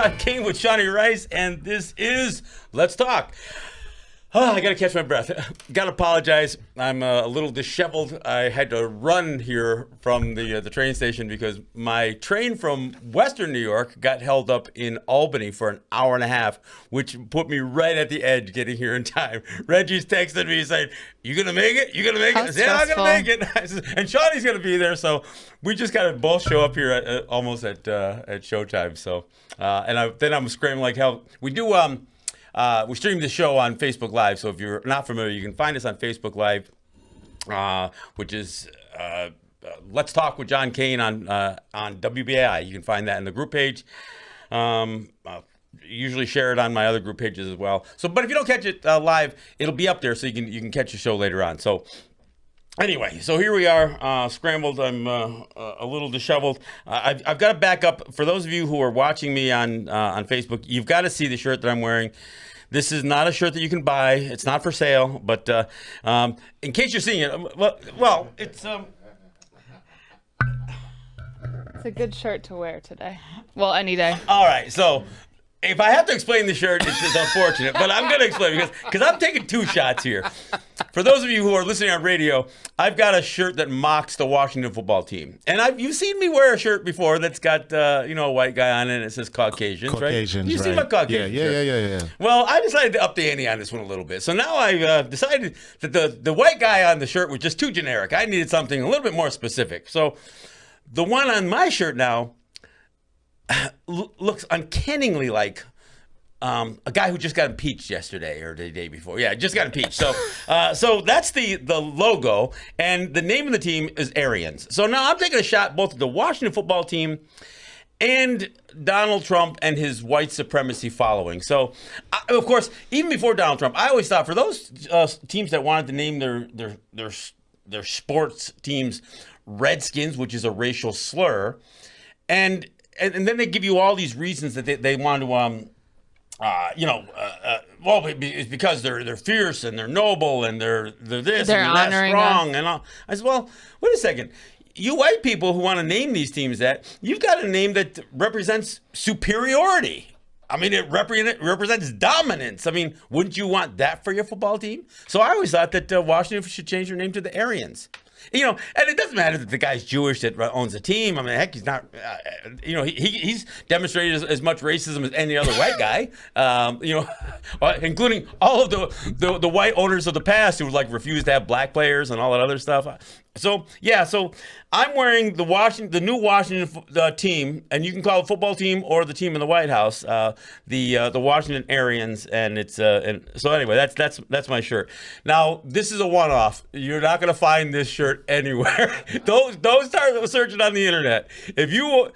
John Kane with Shawnee Rice, and this is Let's Talk. I got to catch my breath. Got to apologize. I'm a little disheveled. I had to run here from the train station because my train from Western New York got held up in Albany for an hour and a half, which put me right at the edge getting here in time. Reggie's texted me saying, "You gonna make it? You gonna make it?" I said, "Yeah, I'm gonna make it." And Shawnee's gonna be there, so we just gotta both show up here almost at showtime. So, then I'm screaming like hell. We do we stream the show on Facebook Live, so if you're not familiar, you can find us on Facebook Live, which is Let's Talk with John Kane on WBAI. You can find that in the group page. Usually share it on my other group pages as well. So, but if you don't catch it live, it'll be up there, so you can catch the show later on. So. Anyway, so here we are, scrambled. I'm a little disheveled. I've got to back up. For those of you who are watching me on Facebook, you've got to see the shirt that I'm wearing. This is not a shirt that you can buy. It's not for sale. But in case you're seeing it, well, it's a good shirt to wear today. Well, any day. All right, so. If I have to explain the shirt, it's unfortunate, but I'm going to explain because I'm taking two shots here. For those of you who are listening on radio, I've got a shirt that mocks the Washington football team. And you've seen me wear a shirt before that's got a white guy on it and it says Caucasians, right? You've seen my Caucasian shirt. Yeah. Well, I decided to up the ante on this one a little bit. So now I've decided that the white guy on the shirt was just too generic. I needed something a little bit more specific. So the one on my shirt now looks uncannily like a guy who just got impeached yesterday or the day before. Yeah, just got impeached. So so that's the logo, and the name of the team is Aryans. So now I'm taking a shot both at the Washington football team and Donald Trump and his white supremacy following. So, of course, even before Donald Trump, I always thought for those teams that wanted to name their sports teams Redskins, which is a racial slur, and then they give you all these reasons that they want to, well, it's because they're fierce and they're noble and they're this they're and they're strong them. and all. I said, well, wait a second. You white people who want to name these teams that, you've got a name that represents superiority. I mean, it represents dominance. I mean, wouldn't you want that for your football team? So I always thought that Washington should change their name to the Aryans. And it doesn't matter that the guy's Jewish that owns the team. I mean, heck, he's not, he's demonstrated as much racism as any other white guy, including all of the white owners of the past who would refuse to have black players and all that other stuff. So I'm wearing the new Washington team, and you can call it football team or the team in the White House, the Washington Aryans, and it's and so anyway, that's my shirt. Now this is a one-off. You're not going to find this shirt anywhere. Don't start searching on the internet. If you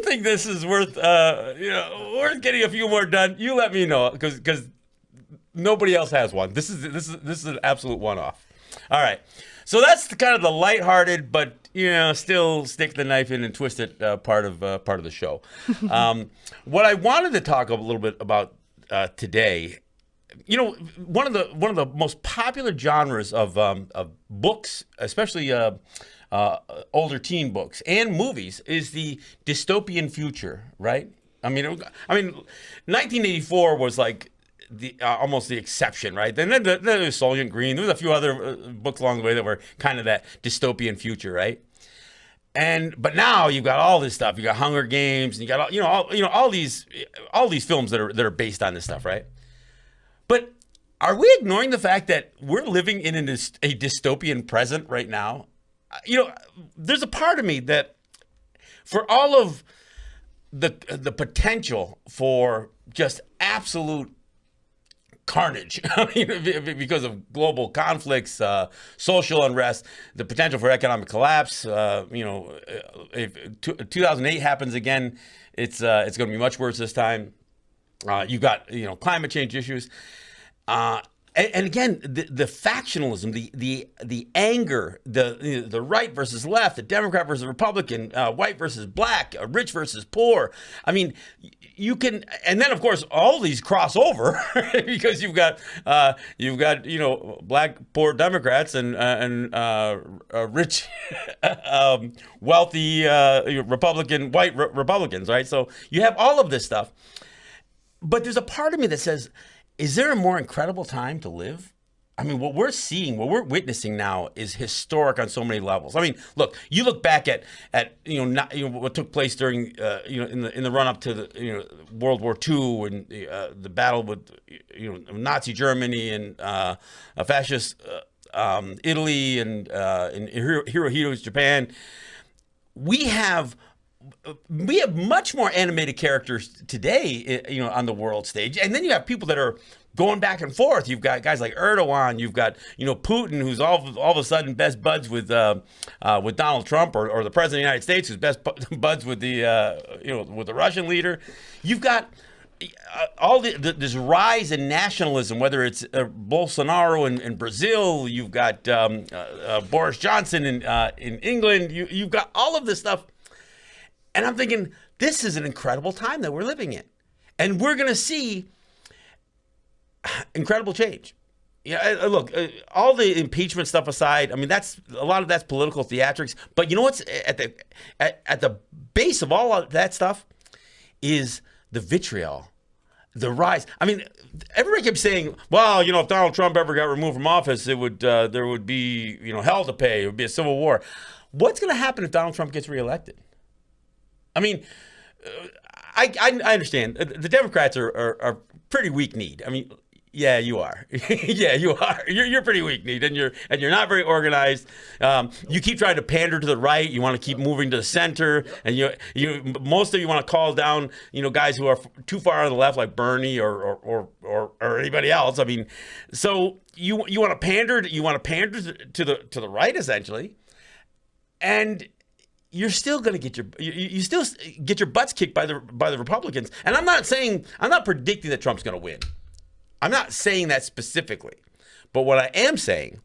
think this is worth getting a few more done, you let me know because nobody else has one. This is an absolute one-off. All right. So that's kind of the lighthearted, but still stick the knife in and twist it part of the show. What I wanted to talk a little bit about today, one of the most popular genres of books, especially older teen books and movies, is the dystopian future, right? I mean, 1984 was almost the exception, right? Then there was Soylent Green. There was a few other books along the way that were kind of that dystopian future, right? But now you've got all this stuff. You got Hunger Games, and you got all these films that are based on this stuff, right? But are we ignoring the fact that we're living in a dystopian present right now? There's a part of me that, for all of the potential for just absolute carnage, because of global conflicts, social unrest, the potential for economic collapse. If 2008 happens again, it's going to be much worse this time. You've got climate change issues. And again, the factionalism, the anger, the right versus left, the Democrat versus Republican, white versus black, rich versus poor. I mean, you can, and then of course all these cross over because you've got black poor Democrats and rich wealthy Republican white Republicans, right? So you have all of this stuff, but there's a part of me that says, is there a more incredible time to live? I mean, what we're seeing, what we're witnessing now is historic on so many levels. I mean, look, you look back at what took place during in the run up to the World War II and the battle with Nazi Germany and fascist Italy and Hirohito's Japan. We have much more animated characters today, on the world stage. And then you have people that are going back and forth. You've got guys like Erdogan. You've got, Putin, who's all of a sudden best buds with Donald Trump, or the president of the United States, who's best buds with with the Russian leader. You've got all this rise in nationalism, whether it's Bolsonaro in Brazil. You've got Boris Johnson in England. You've got all of this stuff. And I'm thinking, this is an incredible time that we're living in. And we're going to see incredible change. Look, all the impeachment stuff aside, I mean, a lot of that's political theatrics. But you know what's at the base of all of that stuff is the vitriol, the rise. I mean, everybody kept saying, well, if Donald Trump ever got removed from office, there would be, hell to pay. It would be a civil war. What's going to happen if Donald Trump gets reelected? I mean, I understand the Democrats are pretty weak-kneed. I mean, yeah, you are. Yeah, you are. You're pretty weak-kneed, and you're not very organized. You keep trying to pander to the right. You want to keep moving to the center, and most of you want to call down guys who are too far on the left, like Bernie or anybody else. I mean, so you want to pander. You want to pander to the right, essentially, and you're still going to you still get your butts kicked by the Republicans. And I'm not predicting that Trump's going to win. I'm not saying that specifically. But what I am saying,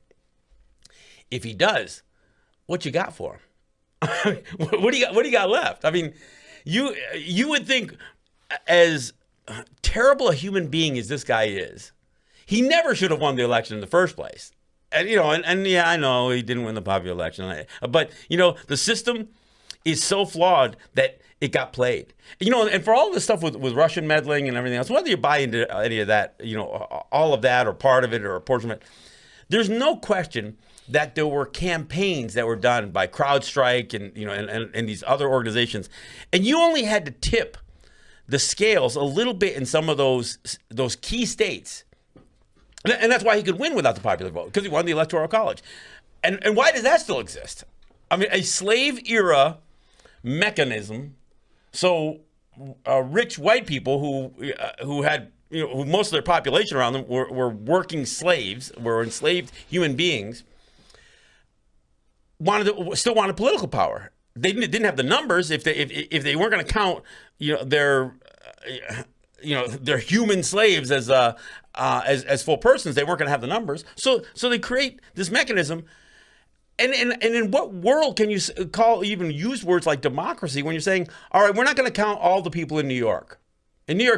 if he does, what you got for him? What do you got left? I mean, you would think, as terrible a human being as this guy is, he never should have won the election in the first place. And yeah, I know he didn't win the popular election, but the system is so flawed that it got played. And for all this stuff with Russian meddling and everything else, whether you buy into any of that, all of that or part of it or a portion of it, there's no question that there were campaigns that were done by CrowdStrike and these other organizations, and you only had to tip the scales a little bit in some of those key states. And that's why he could win without the popular vote, because he won the Electoral College. And why does that still exist? I mean, a slave-era mechanism. So rich white people who had, who most of their population around them were working slaves, were enslaved human beings, still wanted political power. They didn't have the numbers if they weren't going to count their human slaves as full persons. They weren't going to have the numbers. So they create this mechanism. And in what world can you use words like democracy when you're saying, all right, we're not going to count all the people in New York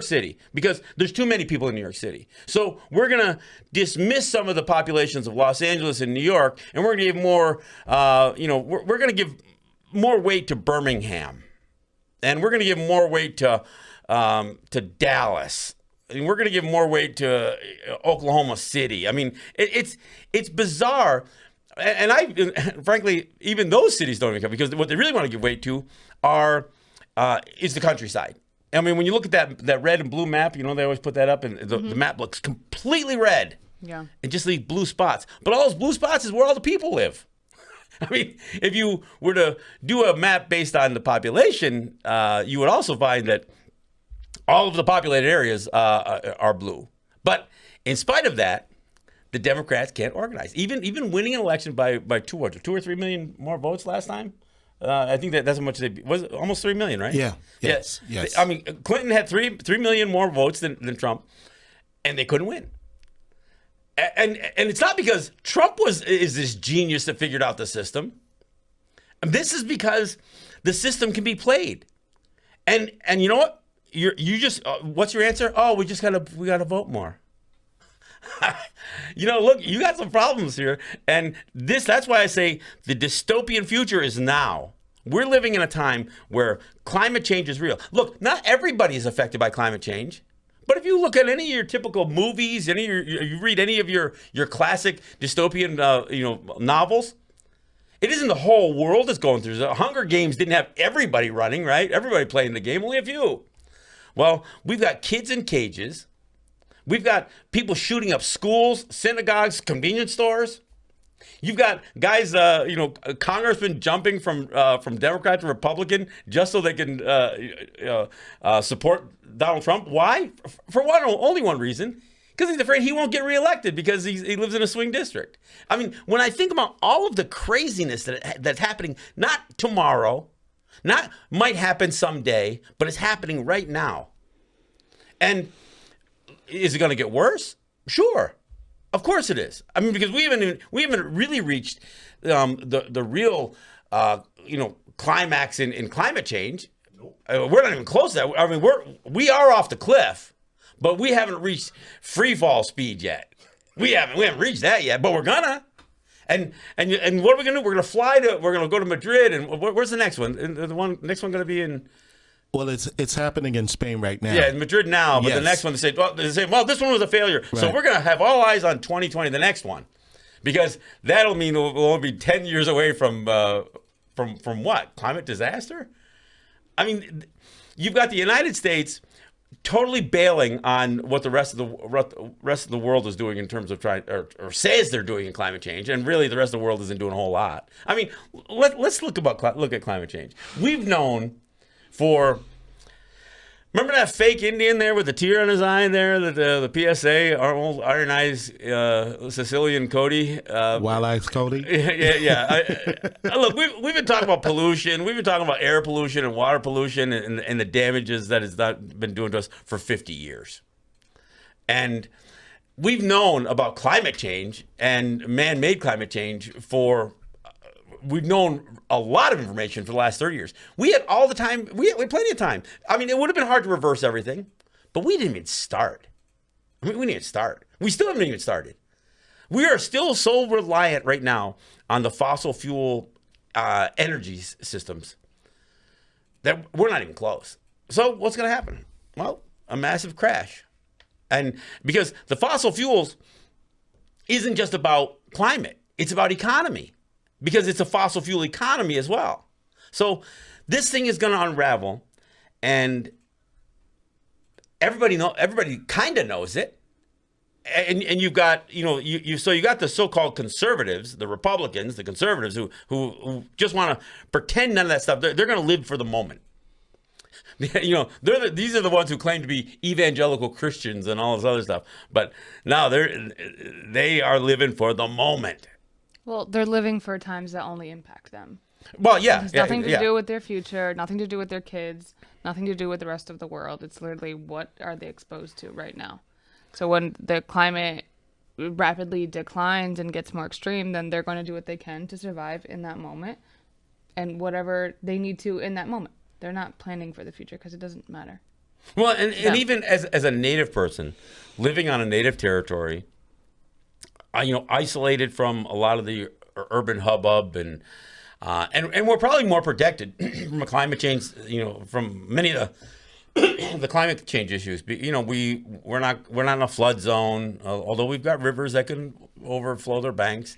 City, because there's too many people in New York City. So we're going to dismiss some of the populations of Los Angeles and New York, and we're going to give more, we're going to give more weight to Birmingham, and we're going to give more weight to Dallas. And we're going to give more weight to Oklahoma City. I mean, it's bizarre. And frankly, even those cities don't even count, because what they really want to give weight to is the countryside. I mean, when you look at that red and blue map, they always put that up, and the map looks completely red. Yeah. And just leave blue spots. But all those blue spots is where all the people live. I mean, if you were to do a map based on the population, you would also find that all of the populated areas are blue. But in spite of that, the Democrats can't organize. Even winning an election by 2 or 3 million more votes last time. I think that's how much was almost 3 million, right? Yeah. Yes. I mean, Clinton had 3 million more votes than Trump, and they couldn't win. And it's not because Trump is this genius that figured out the system. And this is because the system can be played. And you know what? You just what's your answer? Oh, we gotta vote more. Look, you got some problems here. And that's why I say the dystopian future is now. We're living in a time where climate change is real. Look, not everybody is affected by climate change. But if you look at any of your typical movies, you read any of your classic dystopian novels, it isn't the whole world that's going through. The Hunger Games didn't have everybody running, right? Everybody playing the game, only a few. Well, we've got kids in cages. We've got people shooting up schools, synagogues, convenience stores. You've got guys, congressmen jumping from Democrat to Republican just so they can support Donald Trump. Why? For only one reason. Because he's afraid he won't get reelected because he lives in a swing district. I mean, when I think about all of the craziness that's happening, not tomorrow, not might happen someday, but it's happening right now. And is it going to get worse? Sure. Of course it is. I mean, because we haven't really reached the real climax in climate change. We're not even close to that. I mean, we are off the cliff, but we haven't reached free fall speed yet. We haven't reached that yet, but we're gonna. And what are we gonna do? We're gonna go to Madrid, and where's the next one? The next one gonna be in. Well, it's happening in Spain right now. Yeah, in Madrid now, but yes. The next one they say, well, this one was a failure. Right. So we're going to have all eyes on 2020, the next one. Because that'll mean we'll only be 10 years away from what? Climate disaster? I mean, you've got the United States totally bailing on what the rest of the world is doing in terms of trying or says they're doing in climate change, and really the rest of the world isn't doing a whole lot. I mean, let's look at climate change. We've known remember that fake Indian there with the tear on his eye there, the PSA, our old Iron Eyes Sicilian Cody. Wild Eyes Cody? Yeah. Look, we've been talking about pollution. We've been talking about air pollution and water pollution and the damages that it's been doing to us for 50 years. And we've known about climate change and man-made climate change we've known a lot of information for the last 30 years. We had all the time. We had plenty of time. I mean, it would have been hard to reverse everything, but we didn't even start. I mean, we didn't even start. We still haven't even started. We are still so reliant right now on the fossil fuel energy systems that we're not even close. So what's going to happen? Well, a massive crash. And because the fossil fuels isn't just about climate, it's about economy. Because it's a fossil fuel economy as well. So this thing is going to unravel, and everybody kind of knows it. And you've got, so you got the so-called conservatives, the Republicans, the conservatives who just want to pretend none of that stuff. They're going to live for the moment. These are the ones who claim to be evangelical Christians and all this other stuff. But now they are living for the moment. Well, they're living for times that only impact them. Well, yeah. It has nothing to do with their future, nothing to do with their kids, nothing to do with the rest of the world. It's literally what are they exposed to right now. So when the climate rapidly declines and gets more extreme, then they're going to do what they can to survive in that moment and whatever they need to in that moment. They're not planning for the future because it doesn't matter. Well, and even as a native person living on a native territory, isolated from a lot of the urban hubbub, and we're probably more protected from a climate change, from many of the climate change issues. We're not in a flood zone, although we've got rivers that can overflow their banks.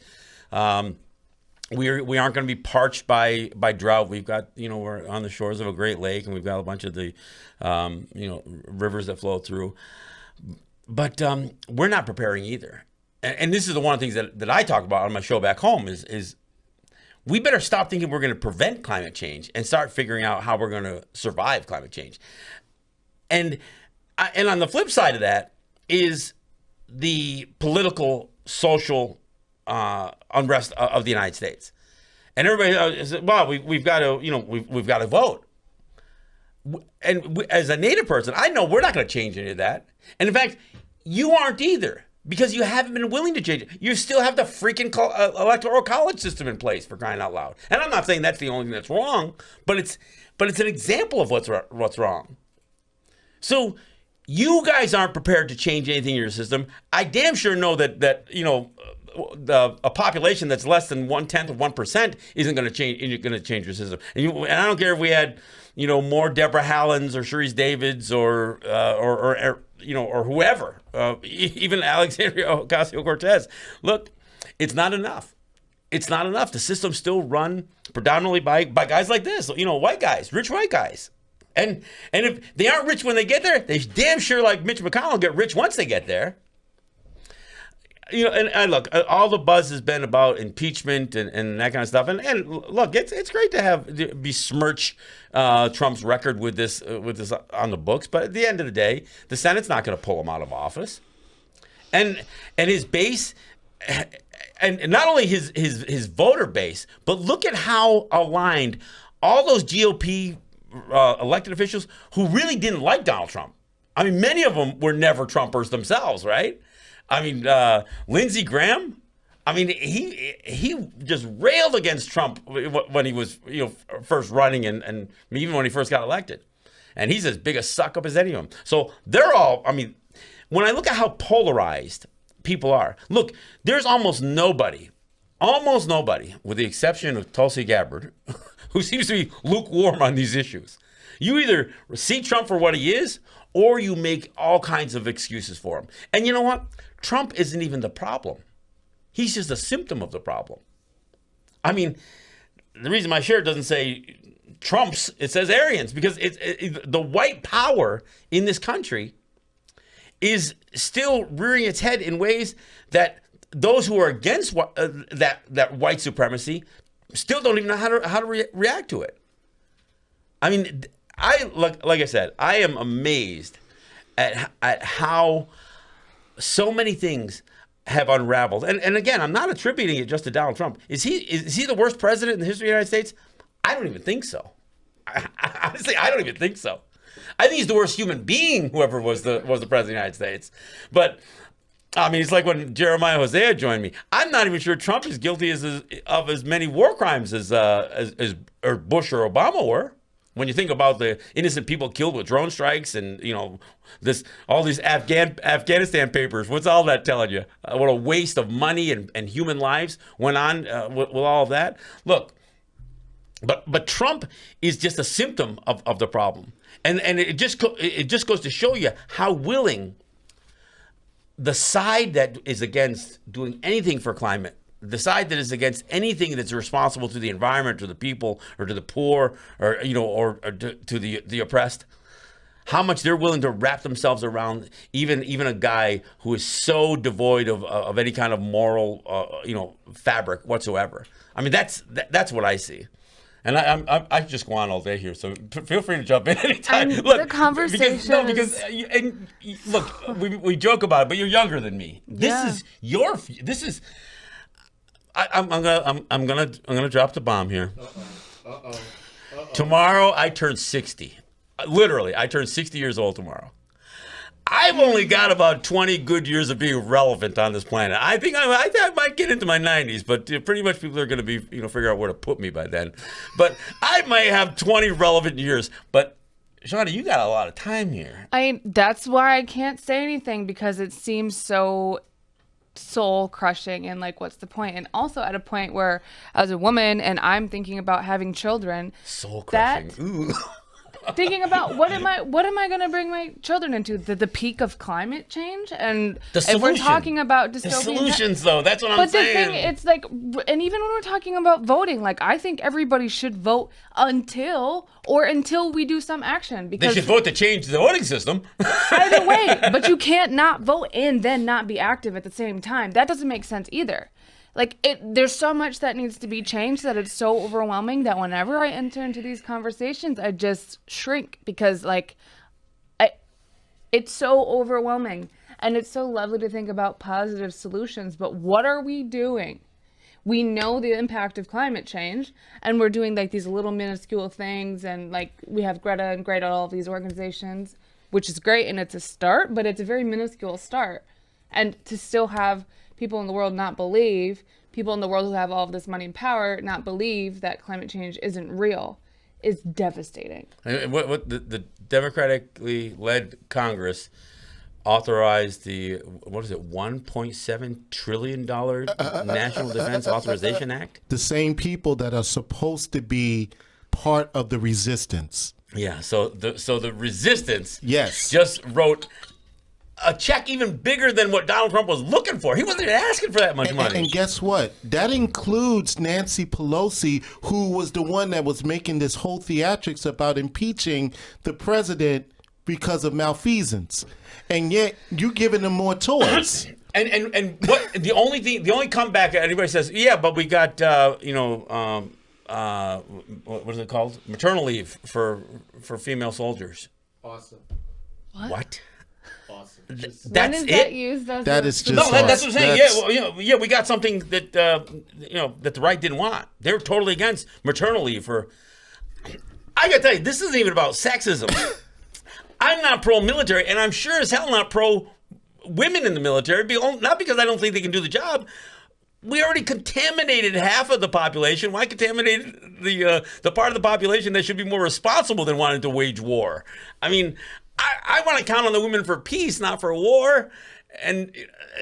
We aren't going to be parched by drought. We've got, we're on the shores of a great lake, and we've got a bunch of the, rivers that flow through. But we're not preparing either. And this is the one of the things that I talk about on my show back home is we better stop thinking we're going to prevent climate change and start figuring out how we're going to survive climate change. And on the flip side of that is the political, social unrest of the United States. And everybody says, well, we've got to, we've got to vote. And as a native person, I know we're not going to change any of that. And in fact, you aren't either. because you haven't been willing to change it. You still have the freaking electoral college system in place, for crying out loud. And I'm not saying that's the only thing that's wrong, but it's an example of what's wrong. So you guys aren't prepared to change anything in your system. I damn sure know that a population that's less than 1/10 of 1% isn't going to change your system. And I don't care if we had more Deborah Hallens or Sharice Davids or whoever, even Alexandria Ocasio-Cortez. Look, it's not enough. It's not enough. The system's still run predominantly by guys like this, white guys, rich white guys. And if they aren't rich when they get there, they damn sure, like Mitch McConnell, get rich once they get there. And look, all the buzz has been about impeachment and that kind of stuff. And look, it's great to besmirch Trump's record with this on the books. But at the end of the day, the Senate's not going to pull him out of office. And his base, and not only his voter base, but look at how aligned all those GOP elected officials who really didn't like Donald Trump. I mean, many of them were never Trumpers themselves, right? I mean, Lindsey Graham. I mean, he just railed against Trump when he was first running and even when he first got elected, and he's as big a suck up as any of them. So they're all. I mean, when I look at how polarized people are, look, there's almost nobody, with the exception of Tulsi Gabbard, who seems to be lukewarm on these issues. You either see Trump for what he is, or you make all kinds of excuses for him. And you know what? Trump isn't even the problem. He's just a symptom of the problem. I mean, the reason my shirt doesn't say Trump's, it says Aryans, because the white power in this country is still rearing its head in ways that those who are against that white supremacy still don't even know how to react to it. I mean, like I said, I am amazed at how so many things have unraveled. And again, I'm not attributing it just to Donald Trump. Is he the worst president in the history of the United States? I don't even think so. Honestly, I don't even think so. I think he's the worst human being, whoever was the president of the United States. But I mean, it's like when Jeremiah Hosea joined me. I'm not even sure Trump is guilty of as many war crimes as Bush or Obama were. When you think about the innocent people killed with drone strikes and all these Afghanistan papers, what's all that telling you? What a waste of money and human lives went on with all of that. Look, but Trump is just a symptom of the problem, and it just goes to show you how willing the side that is against doing anything for climate, the side that is against anything that's responsible to the environment, to the people, or to the poor, or to the oppressed, how much they're willing to wrap themselves around even a guy who is so devoid of any kind of moral fabric whatsoever. I mean, that's what I see. And I just go on all day here, so feel free to jump in anytime. Look, the conversation look, we joke about it, but you're younger than me. This is I'm gonna drop the bomb here. Tomorrow I turn 60. Literally, I turn 60 years old tomorrow. I've only got about 20 good years of being relevant on this planet. I think I might get into my 90s, but pretty much people are going to be, figure out where to put me by then. But I might have 20 relevant years. But Shawnee, you got a lot of time here. That's why I can't say anything, because it seems so soul crushing and like, what's the point? And also at a point where, as a woman, and I'm thinking about having children, soul crushing. Ooh. Thinking about what am I going to bring my children into, the peak of climate change, and if we're talking about dystopian, the solutions though, that's what I'm saying. But the thing, it's like, and even when we're talking about voting, like, I think everybody should vote until we do some action, because they should vote to change the voting system. Either way, but you can't not vote and then not be active at the same time. That doesn't make sense either. Like, there's so much that needs to be changed that it's so overwhelming that whenever I enter into these conversations, I just shrink, because, like, it's so overwhelming. And it's so lovely to think about positive solutions, but what are we doing? We know the impact of climate change, and we're doing, like, these little minuscule things, and, like, we have Greta and all of these organizations, which is great, and it's a start, but it's a very minuscule start. And to still have people in the world not believe, people in the world who have all of this money and power not believe that climate change isn't real is devastating. And what the democratically led Congress authorized the, what is it, $1.7 trillion National Defense Authorization Act? The same people that are supposed to be part of the resistance. Yeah, so the resistance Yes. just wrote a check even bigger than what Donald Trump was looking for. He wasn't even asking for that much money. And guess what? That includes Nancy Pelosi, who was the one that was making this whole theatrics about impeaching the president because of malfeasance. And yet you're giving them more toys. And what the only comeback anybody says, yeah, but we got what is it called? Maternal leave for female soldiers. Awesome. What? Awesome. That's When is it? that used as That a- is just No, that's what I'm saying. That's- Yeah, we got something that that the right didn't want. They were totally against maternal leave for. I gotta tell you, this isn't even about sexism. I'm not pro-military, and I'm sure as hell not pro-women in the military. Not because I don't think they can do the job. We already contaminated half of the population. Why contaminate the part of the population that should be more responsible than wanting to wage war? I mean, I want to count on the women for peace, not for war. And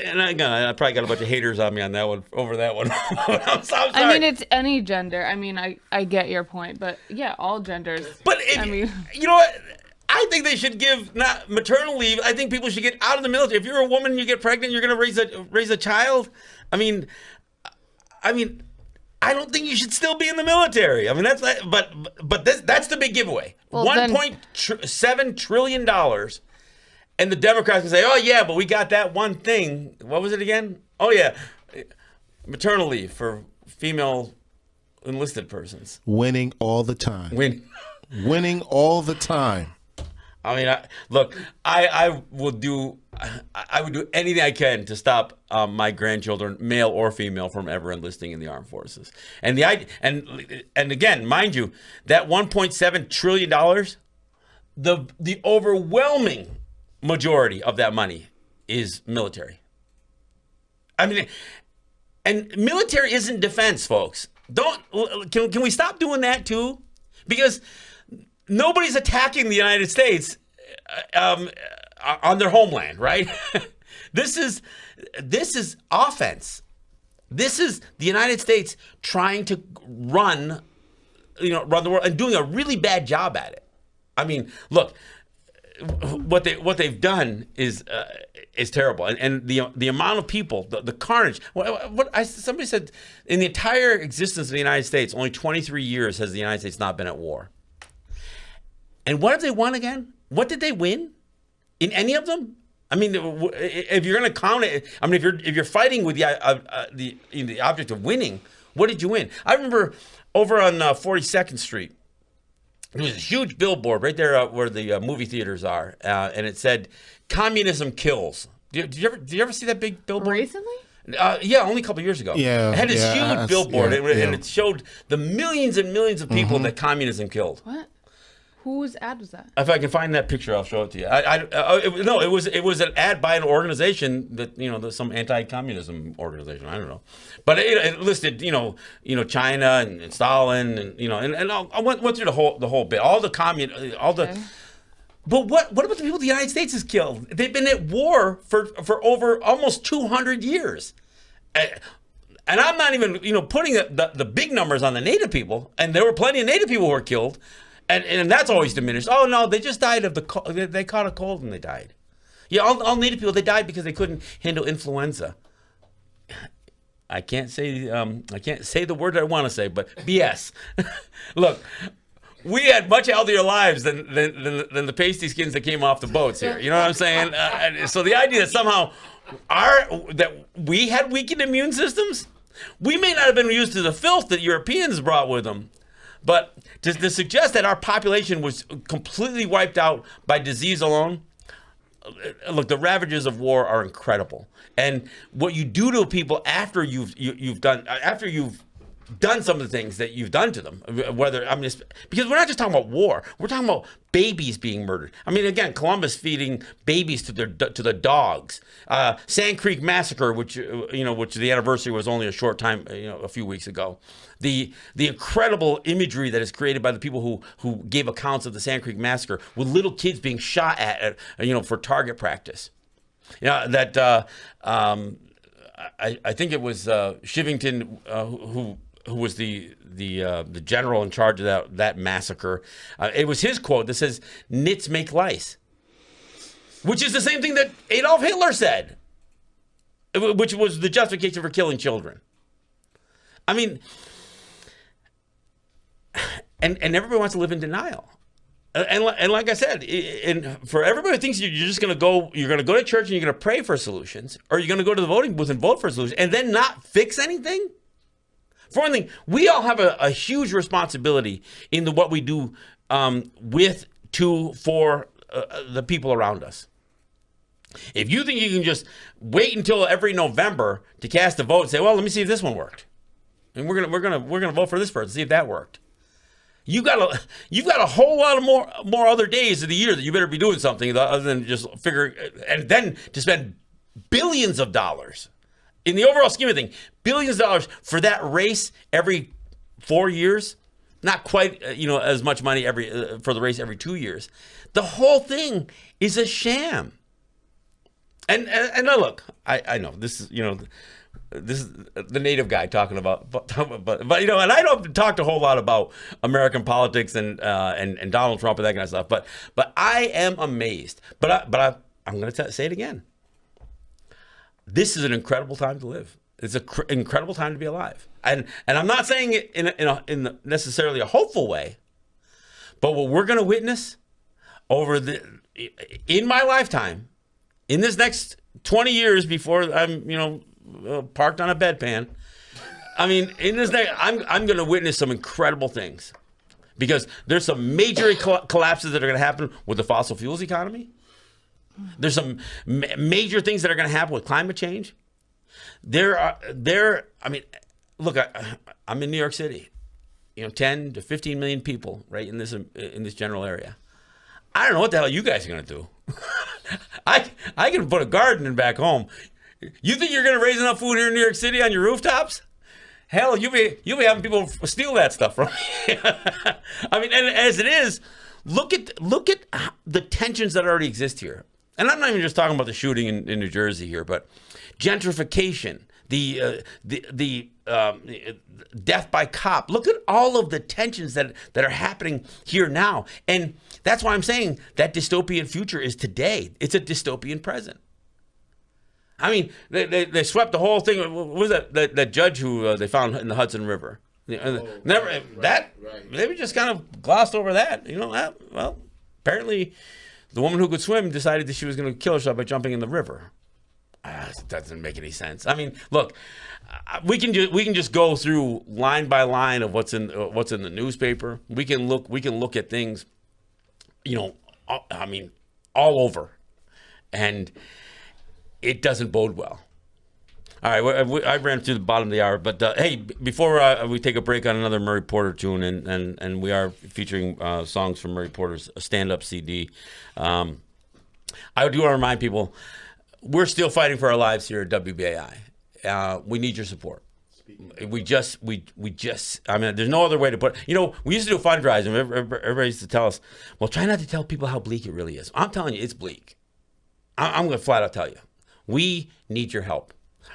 I probably got a bunch of haters on me on that one, over that one. I'm sorry. I mean, it's any gender. I mean, I get your point, but yeah, all genders. But you know what? I think they should give not maternal leave. I think people should get out of the military. If you're a woman and you get pregnant, you're going to raise a child. I mean, I don't think you should still be in the military. I mean, that's the big giveaway. Well, $1.7 trillion, and the Democrats can say, "Oh yeah, but we got that one thing. What was it again? Oh yeah, maternal leave for female enlisted persons." Winning all the time. Winning all the time. I mean, I would do anything I can to stop my grandchildren, male or female, from ever enlisting in the armed forces. And and again, mind you, that $1.7 trillion, the overwhelming majority of that money is military. I mean, and military isn't defense, folks. Can we stop doing that too? Because nobody's attacking the United States on their homeland, right? This is offense. This is the United States trying to run the world and doing a really bad job at it. I mean, look, what they've done is terrible, and the amount of people, the carnage. Somebody said in the entire existence of the United States, only 23 years has the United States not been at war. And what have they won again? What did they win in any of them? I mean, if you're going to count it, I mean, if you're fighting with the object of winning, what did you win? I remember over on 42nd Street, there was a huge billboard right there where the movie theaters are, and it said, "Communism kills." Did you ever see that big billboard? Recently? Yeah, only a couple of years ago. Yeah, it had this huge billboard, and it showed the millions and millions of people that communism killed. What? Whose ad was that? If I can find that picture, I'll show it to you. It was an ad by an organization that some anti-communism organization. I don't know, but it listed China and Stalin and I went through the whole bit, all the Okay. But what about the people the United States has killed? They've been at war for over almost 200 years. And I'm not even putting the big numbers on the Native people, and there were plenty of Native people who were killed. And that's always diminished. Oh, no, they just died of they caught a cold and they died. Yeah, all Native people, they died because they couldn't handle influenza. I can't say the word I want to say, but BS. Look, we had much healthier lives than the pasty skins that came off the boats here. You know what I'm saying? So the idea that somehow that we had weakened immune systems, we may not have been used to the filth that Europeans brought with them. But to suggest that our population was completely wiped out by disease alone, look, the ravages of war are incredible. And what you do to people after you've done some of the things that you've done to them. Whether because we're not just talking about war, we're talking about babies being murdered. I mean, again, Columbus feeding babies to the dogs. Sand Creek Massacre, which the anniversary was only a short time, a few weeks ago. The incredible imagery that is created by the people who gave accounts of the Sand Creek Massacre, with little kids being shot at for target practice. I think it was Shivington who was the general in charge of that massacre. It was his quote that says, "Nits make lice," which is the same thing that Adolf Hitler said, which was the justification for killing children. I mean, and everybody wants to live in denial. And like I said, for everybody who thinks you're just going to go, you're going to go to church and you're going to pray for solutions, or you're going to go to the voting booth and vote for a solution and then not fix anything. For one thing, we all have a huge responsibility in what we do for the people around us. If you think you can just wait until every November to cast a vote and say, well, let me see if this one worked, and we're gonna vote for this person, see if that worked. You've got a whole lot of more other days of the year that you better be doing something other than just figure, and then to spend billions of dollars in the overall scheme of things, billions of dollars for that race every 4 years, not quite as much money for the race every 2 years. The whole thing is a sham. And look, I know this is this is the native guy talking about, but and I don't talk a whole lot about American politics and Donald Trump and that kind of stuff. But I am amazed. But I'm going to say it again. This is an incredible time to live. It's an incredible time to be alive. And I'm not saying it in necessarily a hopeful way, but what we're going to witness in my lifetime, in this next 20 years before I'm parked on a bedpan. I mean, in this day, I'm going to witness some incredible things, because there's some major collapses that are going to happen with the fossil fuels economy. There's some major things that are going to happen with climate change. I mean, look, I'm in New York City, 10 to 15 million people right in this general area. I don't know what the hell you guys are going to do. I can put a garden in back home. You think you're going to raise enough food here in New York City on your rooftops? Hell, you'll be having people steal that stuff from you. I mean, and as it is, look at the tensions that already exist here. And I'm not even just talking about the shooting in New Jersey here, but gentrification, the death by cop. Look at all of the tensions that are happening here now. And that's why I'm saying that dystopian future is today. It's a dystopian present. I mean, they swept the whole thing. What was that judge who they found in the Hudson River? Maybe just kind of glossed over that. Well, apparently the woman who could swim decided that she was going to kill herself by jumping in the river. It doesn't make any sense. I mean, look, we can just go through line by line of what's in the newspaper. We can look at things, I mean, all over, and it doesn't bode well. All right, I ran through the bottom of the hour, but hey, before we take a break on another Murray Porter tune, and we are featuring songs from Murray Porter's stand-up CD, I do want to remind people, we're still fighting for our lives here at WBAI. We need your support. We just, I mean, there's no other way to put it. We used to do fundraising. Everybody used to tell us, well, try not to tell people how bleak it really is. I'm telling you, it's bleak. I'm going to flat out tell you. We need your help.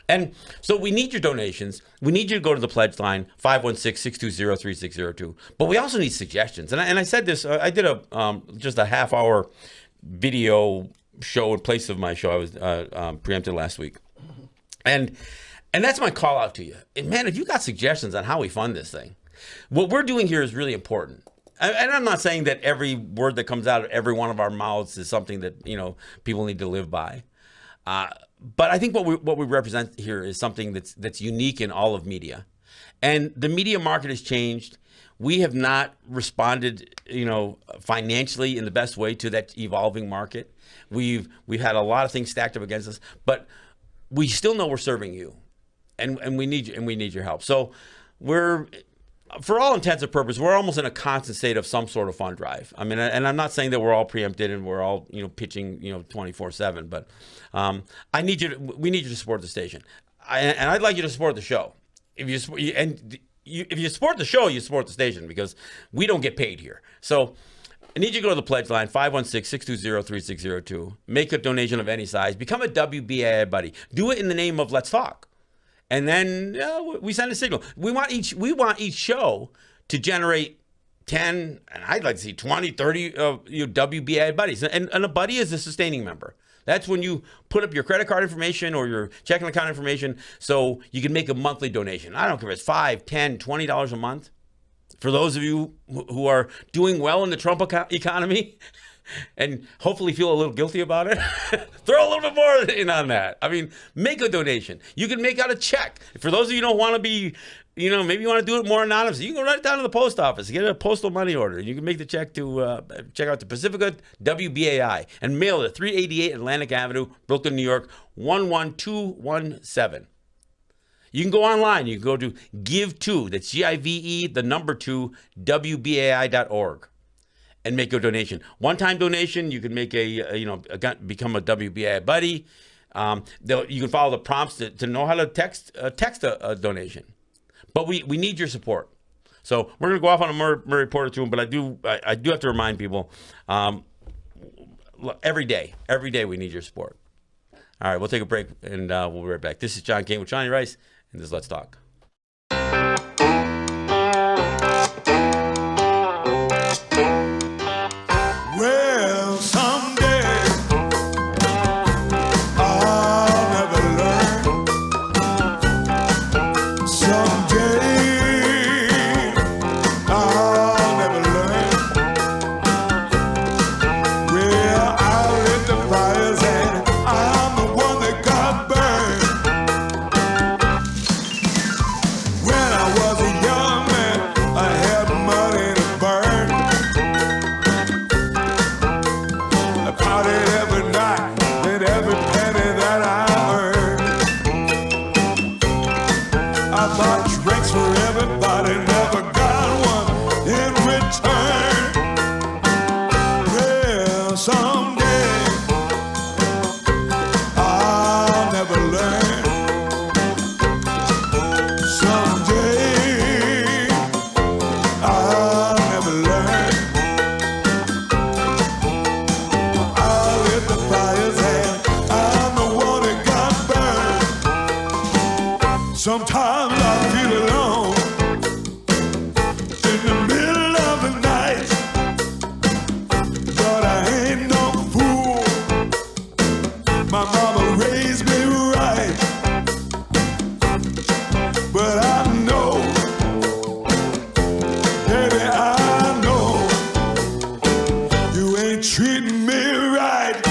And so we need your donations. We need you to go to the pledge line, 516-620-3602. But we also need suggestions. And I said this, I did just a half-hour video show in place of my show. I was preempted last week. And that's my call out to you. And man, if you got suggestions on how we fund this thing, what we're doing here is really important. And I'm not saying that every word that comes out of every one of our mouths is something that, people need to live by. But I think what we represent here is something that's unique in all of media. And the media market has changed. We have not responded, financially in the best way to that evolving market. We've had a lot of things stacked up against us, but we still know we're serving you, and we need you, and we need your help. So we're for all intents and purposes, we're almost in a constant state of some sort of fund drive. I mean, and I'm not saying that we're all preempted and we're all, pitching, 24/7, but we need you to support the station. And I'd like you to support the show. If you support the show, you support the station because we don't get paid here. So I need you to go to the pledge line, 516-620-3602. Make a donation of any size. Become a WBAI buddy. Do it in the name of Let's Talk. And then we send a signal. We want each show to generate 10, and I'd like to see 20, 30 WBAI buddies. And a buddy is a sustaining member. That's when you put up your credit card information or your checking account information so you can make a monthly donation. I don't care if it's $5, $10, $20 a month. For those of you who are doing well in the Trump economy and hopefully feel a little guilty about it, throw a little bit more in on that. I mean, make a donation. You can make out a check. For those of you who don't want to be, maybe you want to do it more anonymously, you can go right down to the post office, get a postal money order. You can make the check to check out the Pacifica WBAI and mail it at 388 Atlantic Avenue, Brooklyn, New York, 11217. You can go online. You can go to Give2, that's GIVE, the number 2, WBAI.org, and make a donation. One-time donation, you can make become a WBAI buddy. You can follow the prompts to know how to text a donation. But we need your support. So we're going to go off on a Murray report or two, but I do have to remind people, every day we need your support. All right, we'll take a break, and we'll be right back. This is John Kane with Johnny Rice, and this is Let's Talk. Well, someday I'll never learn. Someday I'll never learn. Well, I lit the fires and I'm the one that got burned. When I was a young man, I had money to burn. I partied every night and every penny that I earned. I bought drinks for everybody, never got one in return. Well, someday I'll never learn. Someday I'll never learn. I'll lit the fires and I'm the one that got burned. Sometimes I feel alone in the middle of the night, but I ain't no fool. My mama raised me right, but I know, baby, I know you ain't treating me right.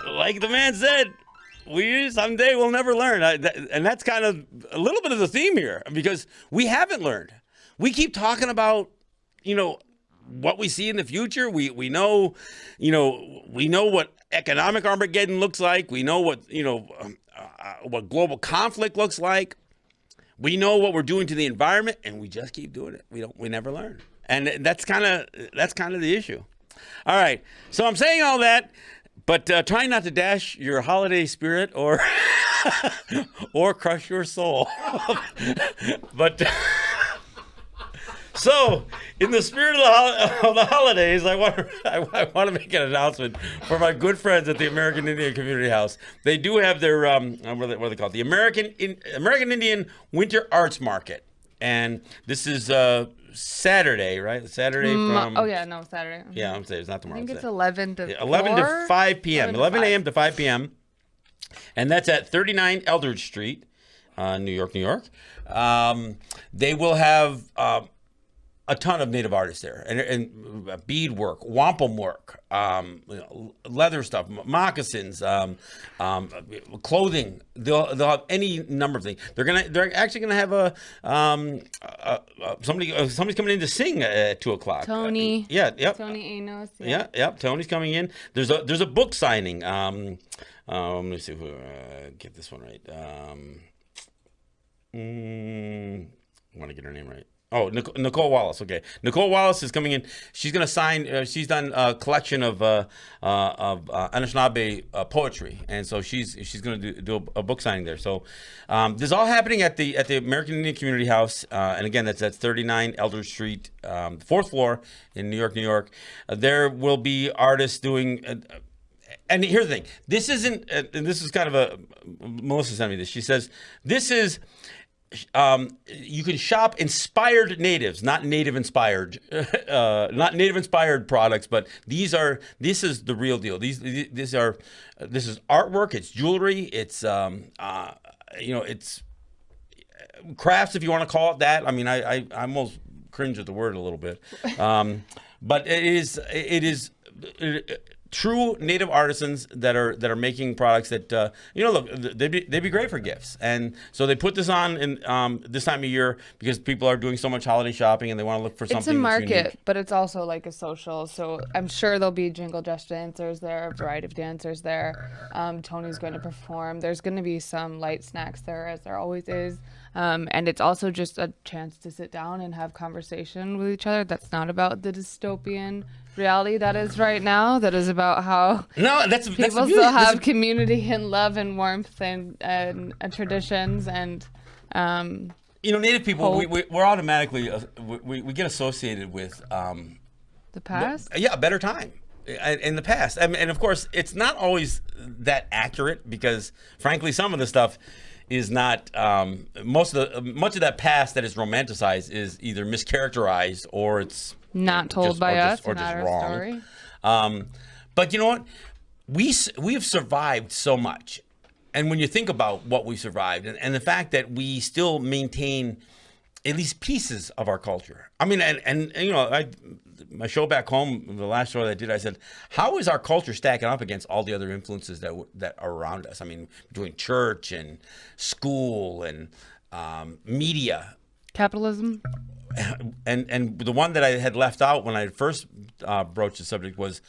like the man said, someday we'll never learn. And that's kind of a little bit of the theme here, because we haven't learned. We keep talking about, what we see in the future. We know what economic Armageddon looks like. We know what global conflict looks like. We know what we're doing to the environment, and we just keep doing it. We never learn. And that's kind of the issue. All right. So I'm saying all that, but trying not to dash your holiday spirit or or crush your soul. But so, in the spirit of the holidays, I want to make an announcement for my good friends at the American Indian Community House. They do have their what are they called? The American Indian Winter Arts Market, and this is Saturday, right? Saturday from. Oh yeah, no, Saturday. Yeah, I'm saying it's not tomorrow. I think it's 11 to 11 to 5 p.m. 11 a.m. to 5 p.m. And that's at 39 Eldridge Street, New York, New York. They will have a ton of native artists there, and beadwork, wampum work, leather stuff, moccasins, clothing. They'll have any number of things. They're actually gonna have somebody's coming in to sing at 2:00. Tony. Yep. Tony Anos. Yep. Tony's coming in. There's a book signing. Let me see if we get this one right. I want to get her name right. Oh, Nicole Wallace. Okay, Nicole Wallace is coming in. She's going to sign. She's done a collection of Anishinaabe poetry, and so she's going to do a book signing there. So this is all happening at the American Indian Community House, and again, that's 39 Eldridge Street, 4th floor in New York, New York. There will be artists doing. And here's the thing. This isn't. And this is kind of Melissa sent me this. She says this is. You can shop inspired natives, not native inspired, not native inspired products, but this is the real deal. This is artwork, it's jewelry, it's it's crafts, if you want to call it that. I mean, I almost cringe at the word a little bit, but it is true native artisans that are making products that look, they'd be great for gifts, and so they put this on in this time of year because people are doing so much holiday shopping and they want to look for something. It's a market, unique. But it's also like a social. So I'm sure there'll be jingle dress dancers there, a variety of dancers there. Tony's going to perform. There's going to be some light snacks there, as there always is. And it's also just a chance to sit down and have conversation with each other. That's not about the dystopian reality that is right now. That is about how people still have community and love and warmth and traditions and Native people. We're automatically we get associated with the past. A better time in the past. And of course, it's not always that accurate because, frankly, some of the stuff is not much of that past that is romanticized is either mischaracterized or it's not told by us or just wrong. Story. But you know what? We have survived so much, and when you think about what we survived and the fact that we still maintain at least pieces of our culture. I mean, and my show back home, the last show that I did, I said, how is our culture stacking up against all the other influences that are around us? I mean, between church and school and media. Capitalism. And the one that I had left out when I first broached the subject was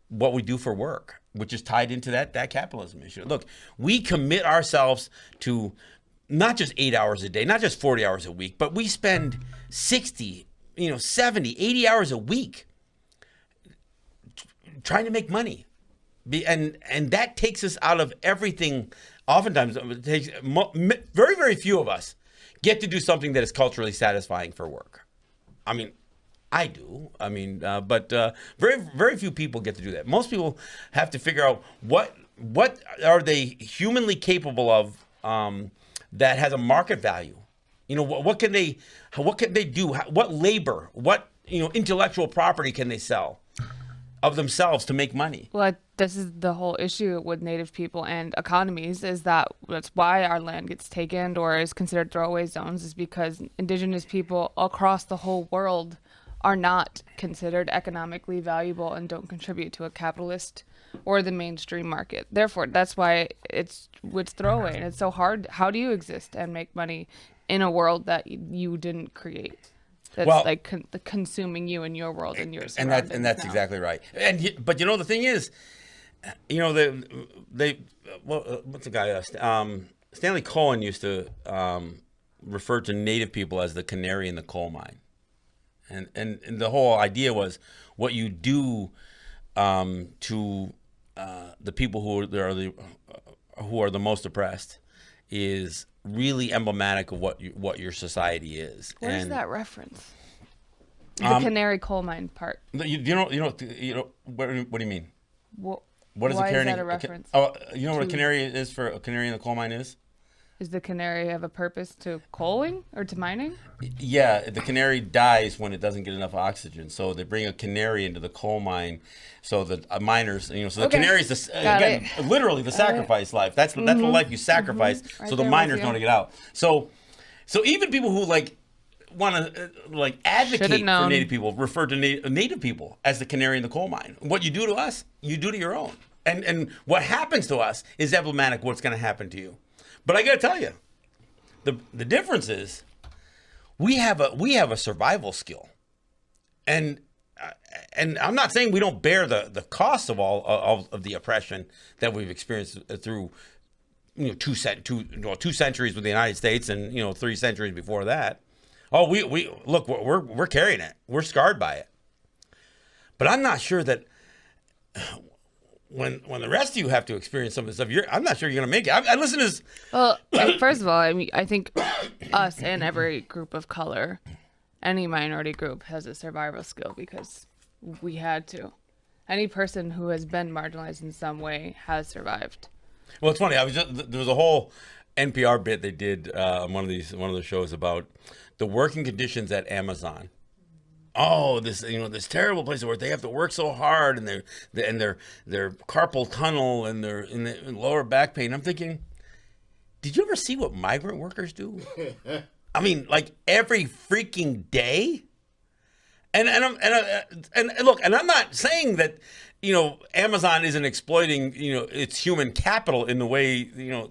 what we do for work, which is tied into that capitalism issue. Look, we commit ourselves to not just 8 hours a day, not just 40 hours a week, but we spend 60, 70, 80 hours a week trying to make money. And that takes us out of everything. Oftentimes, it takes very, very few of us get to do something that is culturally satisfying for work. I mean, I do. I mean, but very, very few people get to do that. Most people have to figure out what are they humanly capable of that has a market value. What can they do? What labor? What intellectual property can they sell of themselves to make money? Well, this is the whole issue with Native people and economies is that's why our land gets taken or is considered throwaway zones is because Indigenous people across the whole world are not considered economically valuable and don't contribute to a capitalist or the mainstream market. Therefore, that's why it's throwaway and it's so hard. How do you exist and make money in a world that you didn't create? That's Well, like consuming you and your world and your and surroundings that's now. exactly right. But the thing is, what's the guy? Stanley Cohen used to refer to Native people as the canary in the coal mine, and the whole idea was what you do to the people who are the most oppressed is really emblematic of what your society is. What is And that reference? The canary coal mine part. you know what do you mean? What is Why a canary? is that a reference? You know what a canary is for a canary in the coal mine is? Is the canary have a purpose to coaling or to mining? Yeah, the canary dies when it doesn't get enough oxygen. So they bring a canary into the coal mine, so the miners, so the Okay. canary is literally the sacrifice life. That's the life you sacrifice, Right so the there with miners you. don't get out. So even people who want to advocate for known. Native people refer to Native people as the canary in the coal mine. What you do to us, you do to your own, and what happens to us is emblematic of what's going to happen to you. But I got to tell you, the difference is we have a survival skill, and I'm not saying we don't bear the cost of all of the oppression that we've experienced through 2 centuries with the United States and 3 centuries before that. Oh, we look, we're carrying it. We're scarred by it. But I'm not sure that when the rest of you have to experience some of this stuff, I'm not sure you're going to make it. I listen to this. Well, first of all, I think us and every group of color, any minority group has a survival skill because we had to. Any person who has been marginalized in some way has survived. Well, it's funny. There was a whole NPR bit they did on one of the shows about the working conditions at Amazon. Oh, this terrible place where they have to work so hard and their carpal tunnel and their lower back pain. I'm thinking, did you ever see what migrant workers do? I mean, like every freaking day. And look, and I'm not saying that Amazon isn't exploiting its human capital in the way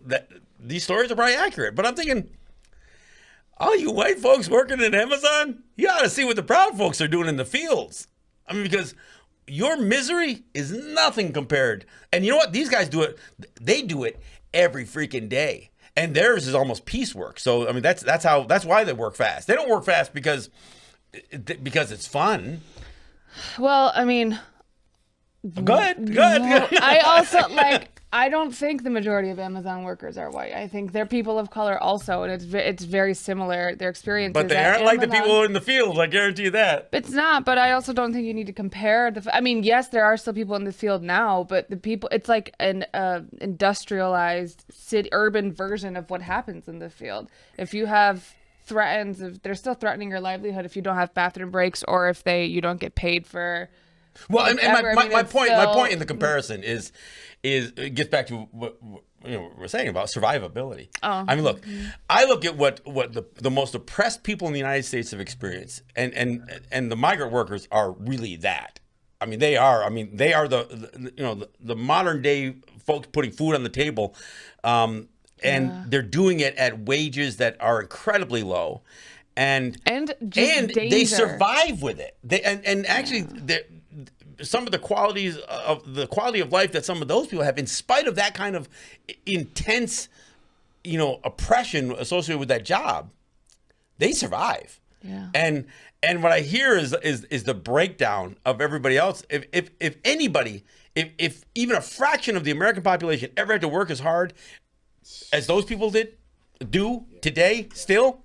that these stories are probably accurate, but I'm thinking, all you white folks working at Amazon, you ought to see what the proud folks are doing in the fields. I mean, because your misery is nothing compared. And you know what? These guys do it. They do it every freaking day. And theirs is almost piecework. So, I mean, that's why they work fast. They don't work fast because it's fun. Well, I mean, Good. I also I don't think the majority of Amazon workers are white. I think they're people of color also, and it's very similar. Their experiences. But they aren't like the people in the field. I guarantee you that. It's not. But I also don't think you need to compare I mean, yes, there are still people in the field now, but the people. It's like an industrialized urban version of what happens in the field. If you have they're still threatening your livelihood if you don't have bathroom breaks or if you don't get paid for. Well, and my point in the comparison is it gets back to what we're saying about survivability. Oh. I mean, look, I look at what the most oppressed people in the United States have experienced, and the migrant workers are really that. I mean, they are. I mean, they are the modern day folks putting food on the table, and they're doing it at wages that are incredibly low, and they survive with it. Actually, some of the quality of life that some of those people have, in spite of that kind of intense, oppression associated with that job, they survive. Yeah. And what I hear is the breakdown of everybody else. If anybody, if even a fraction of the American population ever had to work as hard as those people do today, still,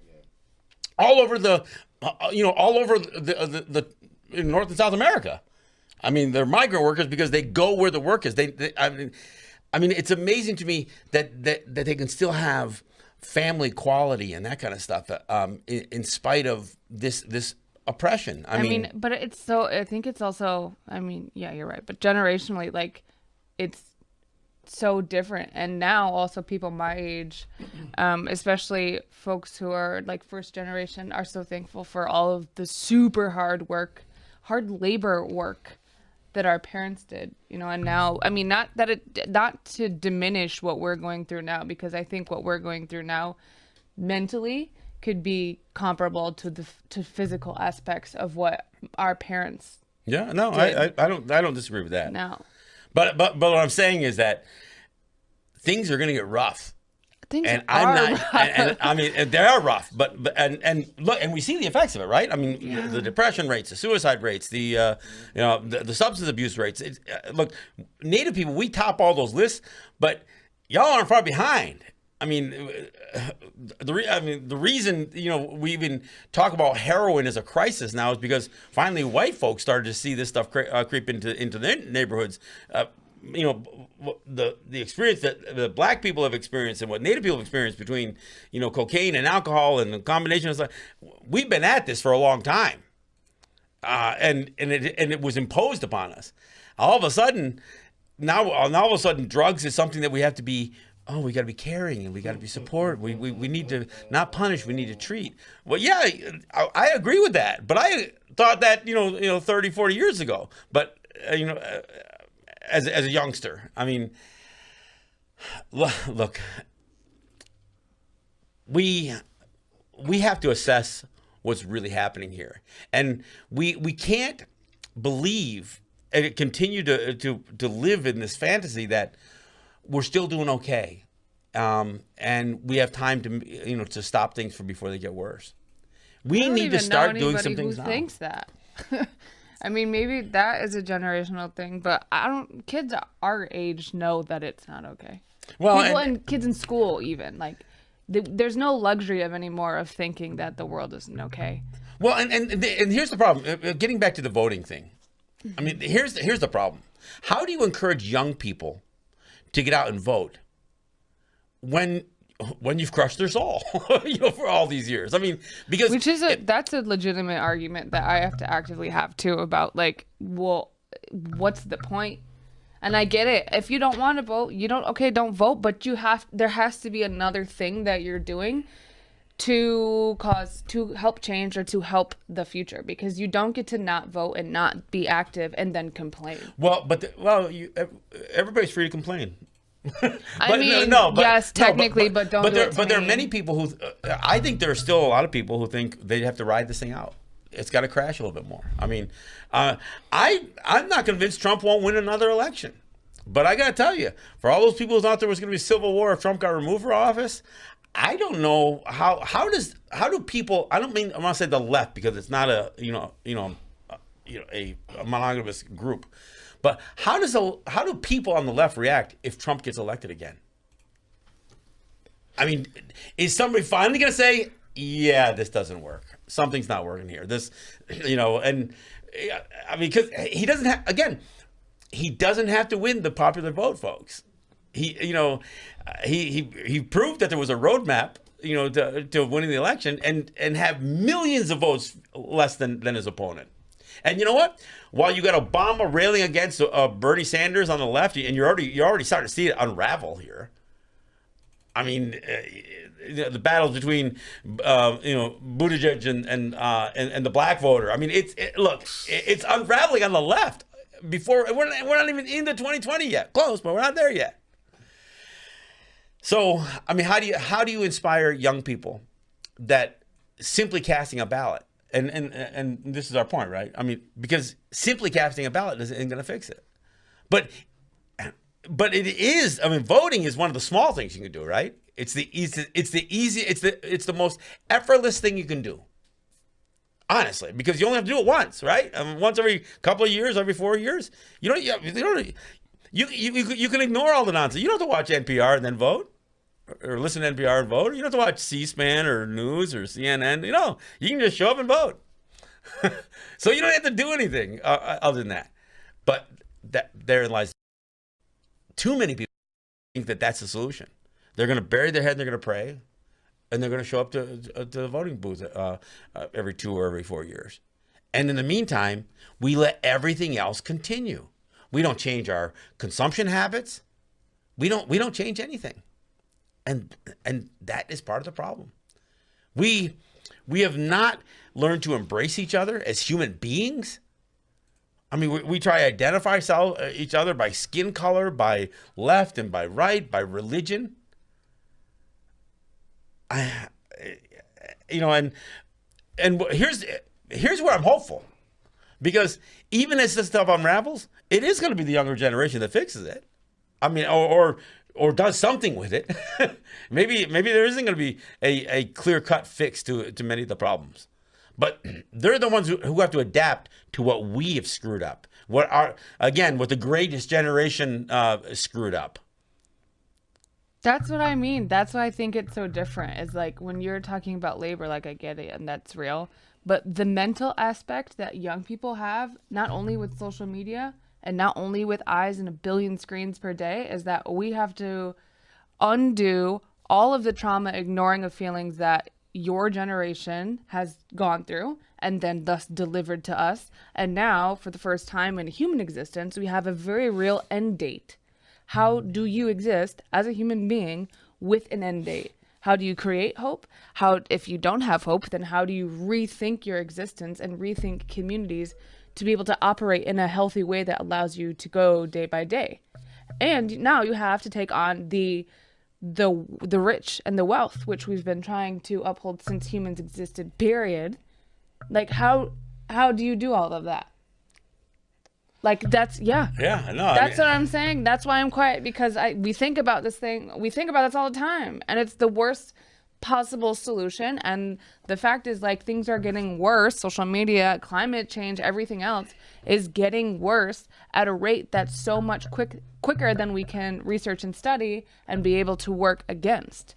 all over the in North and South America. I mean, they're migrant workers because they go where the work is. I mean, it's amazing to me that they can still have family quality and that kind of stuff in spite of this oppression. I mean, but it's so. I think it's also. I mean, yeah, you're right. But generationally, it's so different. And now also people my age, especially folks who are first generation, are so thankful for all of the super hard labor work that our parents did, and now, I mean, not to diminish what we're going through now, because I think what we're going through now mentally could be comparable to physical aspects of what our parents Yeah, no, did. I don't disagree with that. Now. But what I'm saying is that things are going to get rough. Things And are I'm not, rough. and I mean, they are rough, but look, and we see the effects of it, right? I mean, the depression rates, the suicide rates, the substance abuse rates. Look, Native people, we top all those lists, but y'all aren't far behind. I mean, the reason we even talk about heroin as a crisis now is because finally white folks started to see this stuff creep into their neighborhoods. The experience that the black people have experienced and what Native people have experienced between cocaine and alcohol and the combination of stuff, we've been at this for a long time, and it was imposed upon us. All of a sudden, drugs is something that we have to be. Oh, we got to be caring and we got to be supportive. We need to not punish. We need to treat. Well, yeah, I agree with that, but I thought that 30, 40 years ago. But as a youngster, I mean, look, we have to assess what's really happening here, and we can't believe and continue to live in this fantasy that we're still doing okay, and we have time to stop things before they get worse. We need to start doing some things now. Who thinks that? I mean, maybe that is a generational thing, but kids our age know that it's not okay. Well, kids in school even, like, there's no luxury anymore of thinking that the world isn't okay. Well, and here's the problem. Getting back to the voting thing. I mean, here's the problem. How do you encourage young people to get out and vote when you've crushed their soul, for all these years? I mean, because that's a legitimate argument that I have to actively have too about, like, well, what's the point? And I get it. If you don't want to vote, don't vote, but there has to be another thing that you're doing to help change or to help the future, because you don't get to not vote and not be active and then complain. Well, everybody's free to complain. Yes, technically, but don't. But there are many people who I think there are still a lot of people who think they have to ride this thing out. It's got to crash a little bit more. I mean, I'm not convinced Trump won't win another election. But I got to tell you, for all those people who thought there was going to be a civil war if Trump got removed from office, I don't know how do people. I want to say the left, because it's not a monogamous group. But how do people on the left react if Trump gets elected again? I mean, is somebody finally going to say, yeah, this doesn't work. Something's not working here. This, and I mean, because he doesn't have to win the popular vote, folks. He proved that there was a roadmap, to winning the election and have millions of votes less than his opponent. And you know what? While you got Obama railing against Bernie Sanders on the left, and you're already starting to see it unravel here. I mean, the battles between Buttigieg and the black voter. I mean, it's unraveling on the left. Before we're not even into 2020 yet. Close, but we're not there yet. So, I mean, how do you inspire young people that simply casting a ballot? And this is our point, right? I mean, because simply casting a ballot isn't going to fix it. But it is. I mean, voting is one of the small things you can do, right? It's the most effortless thing you can do. Honestly, because you only have to do it once, right? Once every couple of years, every 4 years. You can ignore all the nonsense. You don't have to watch NPR and then vote, or listen to NPR and vote. You don't have to watch C-SPAN or news or CNN. You can just show up and vote. So you don't have to do anything other than that. But therein lies. Too many people think that that's the solution. They're going to bury their head and they're going to pray, and they're going to show up to the voting booth every 2 or every 4 years. And in the meantime, we let everything else continue. We don't change our consumption habits. We don't change anything. And that is part of the problem. We have not learned to embrace each other as human beings. I mean, we try to identify each other by skin color, by left and by right, by religion. And here's where I'm hopeful, because even as this stuff unravels, it is going to be the younger generation that fixes it. I mean, or does something with it. maybe there isn't going to be a clear-cut fix to many of the problems. But they're the ones who have to adapt to what we have screwed up. What the greatest generation screwed up. That's what I mean. That's why I think it's so different. Is like when you're talking about labor, like I get it and that's real. But the mental aspect that young people have, not only with social media and not only with eyes and 1 billion screens per day, is that we have to undo all of the trauma, ignoring of feelings that your generation has gone through and then thus delivered to us. And now, for the first time in human existence, we have a very real end date. How do you exist as a human being with an end date? How do you create hope? If you don't have hope, then how do you rethink your existence and rethink communities to be able to operate in a healthy way that allows you to go day by day? And now you have to take on the rich and the wealth, which we've been trying to uphold since humans existed, period. Like, how do you do all of that? Like, that's, yeah. Yeah, I know. That's what I'm saying. That's why I'm quiet, because we think about this all the time, and it's the worst possible solution. And the fact is, like, things are getting worse. Social media, climate change, everything else is getting worse at a rate that's so much quicker than we can research and study and be able to work against.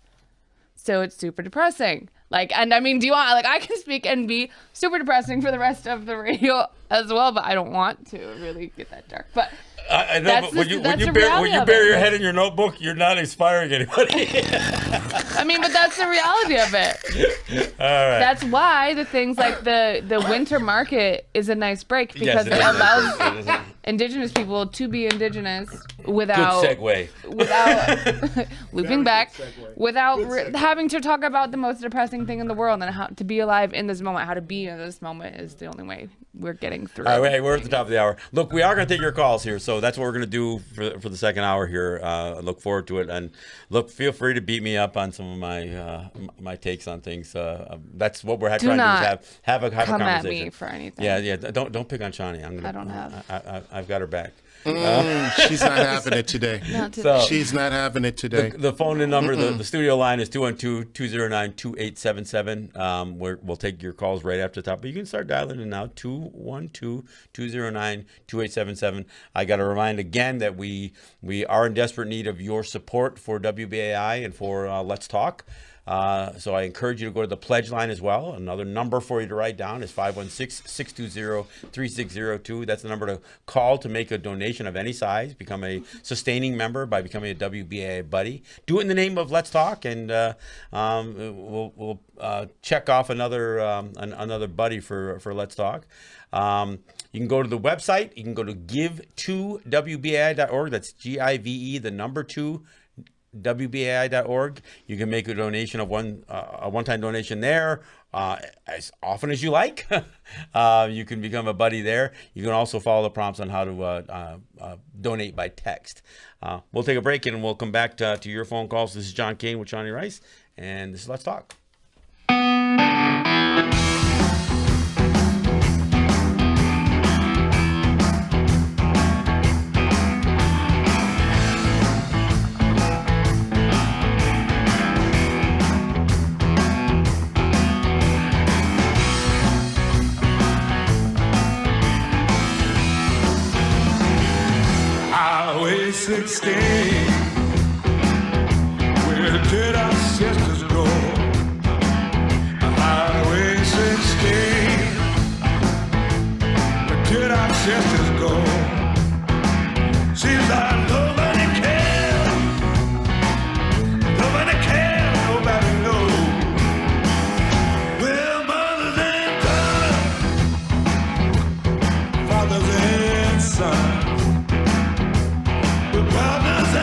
So it's super depressing. Like, and I mean, do you want, like, I can speak and be super depressing for the rest of the radio as well, but I don't want to really get that dark. But I know, but when you bury your head in your notebook, you're not inspiring anybody. I mean, but that's the reality of it. All right. That's why the things like the winter market is a nice break, because it allows indigenous people to be indigenous without Good segue. Without looping back, without having to talk about the most depressing thing in the world, and how to be alive in this moment. How to be in this moment is the only way we're getting through. All right, we're at the top of the hour. Look, we are going to take your calls here, so that's what we're going to do for the second hour here. Look forward to it, and look, feel free to beat me up on some of my takes on things. That's what we're trying to do, is have a conversation. Come at me for anything. Yeah. Don't pick on Shawnee. I don't have. I've got her back. She's not having it today. She's not having it today. The phone and number, the studio line is 212-209-2877. We'll take your calls right after the top. But you can start dialing in now, 212-209-2877. I got to remind again that we are in desperate need of your support for WBAI and for Let's Talk. So I encourage you to go to the pledge line as well. Another number for you to write down is 516-620-3602. That's the number to call to make a donation of any size. Become a sustaining member by becoming a WBAI buddy. Do it in the name of Let's Talk, and we'll check off another buddy for Let's Talk. You can go to the website. You can go to give2wbai.org. That's GIVE, the number 2. WBAI.org. You can make a donation of a one-time donation there as often as you like. You can become a buddy there. You can also follow the prompts on how to donate by text. We'll take a break and we'll come back to your phone calls. This is John Kane with Shawnee Rice, and this is Let's Talk. Highway 16, where did our sisters go? Highway 16, where did our sisters go? Seems like nobody cares, nobody knows. Well, mothers and daughters, fathers and sons, brothers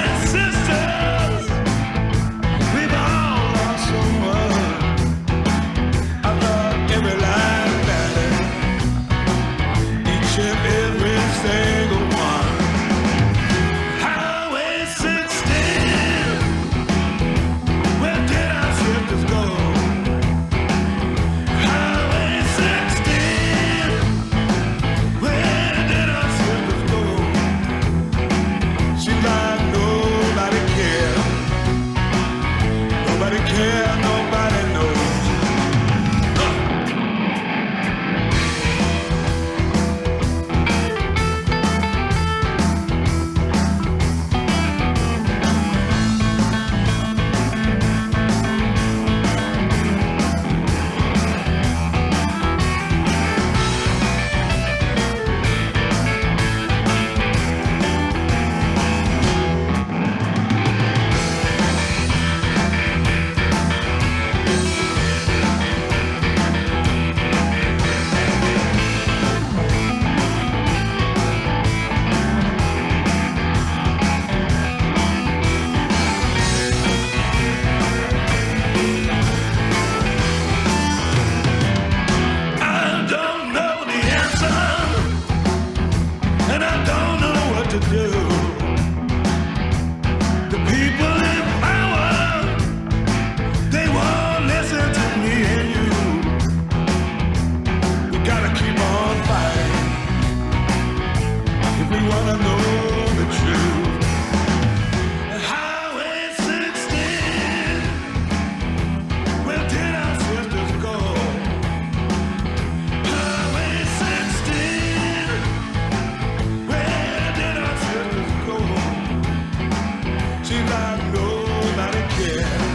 like nobody cares.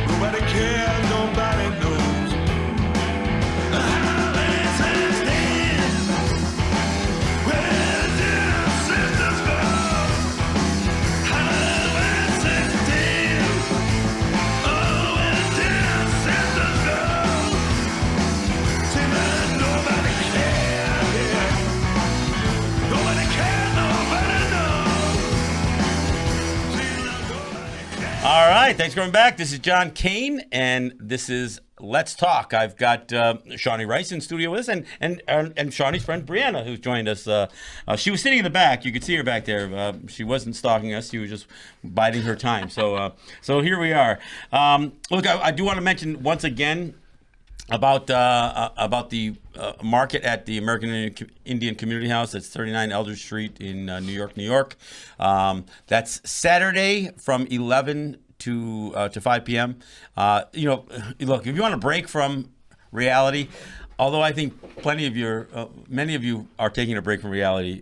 Nobody cares, nobody knows how they stand. Where did sisters go? How they stand. Oh, where did sisters go? Seems like nobody cares. Yeah. Nobody cares, nobody knows. Seems like nobody cares. All right, thanks for coming back. This is John Kane, and this is Let's Talk. I've got Shawnee Rice in studio with us, and Shawnee's friend Brianna, who's joined us. She was sitting in the back. You could see her back there. She wasn't stalking us. She was just biding her time. So here we are. Look, I do want to mention once again about the market at the American Indian Community House. That's 39 Elder Street in New York. That's Saturday from 11 to 5 p.m. Look, if you want to break from reality, although I think many of you are taking a break from reality,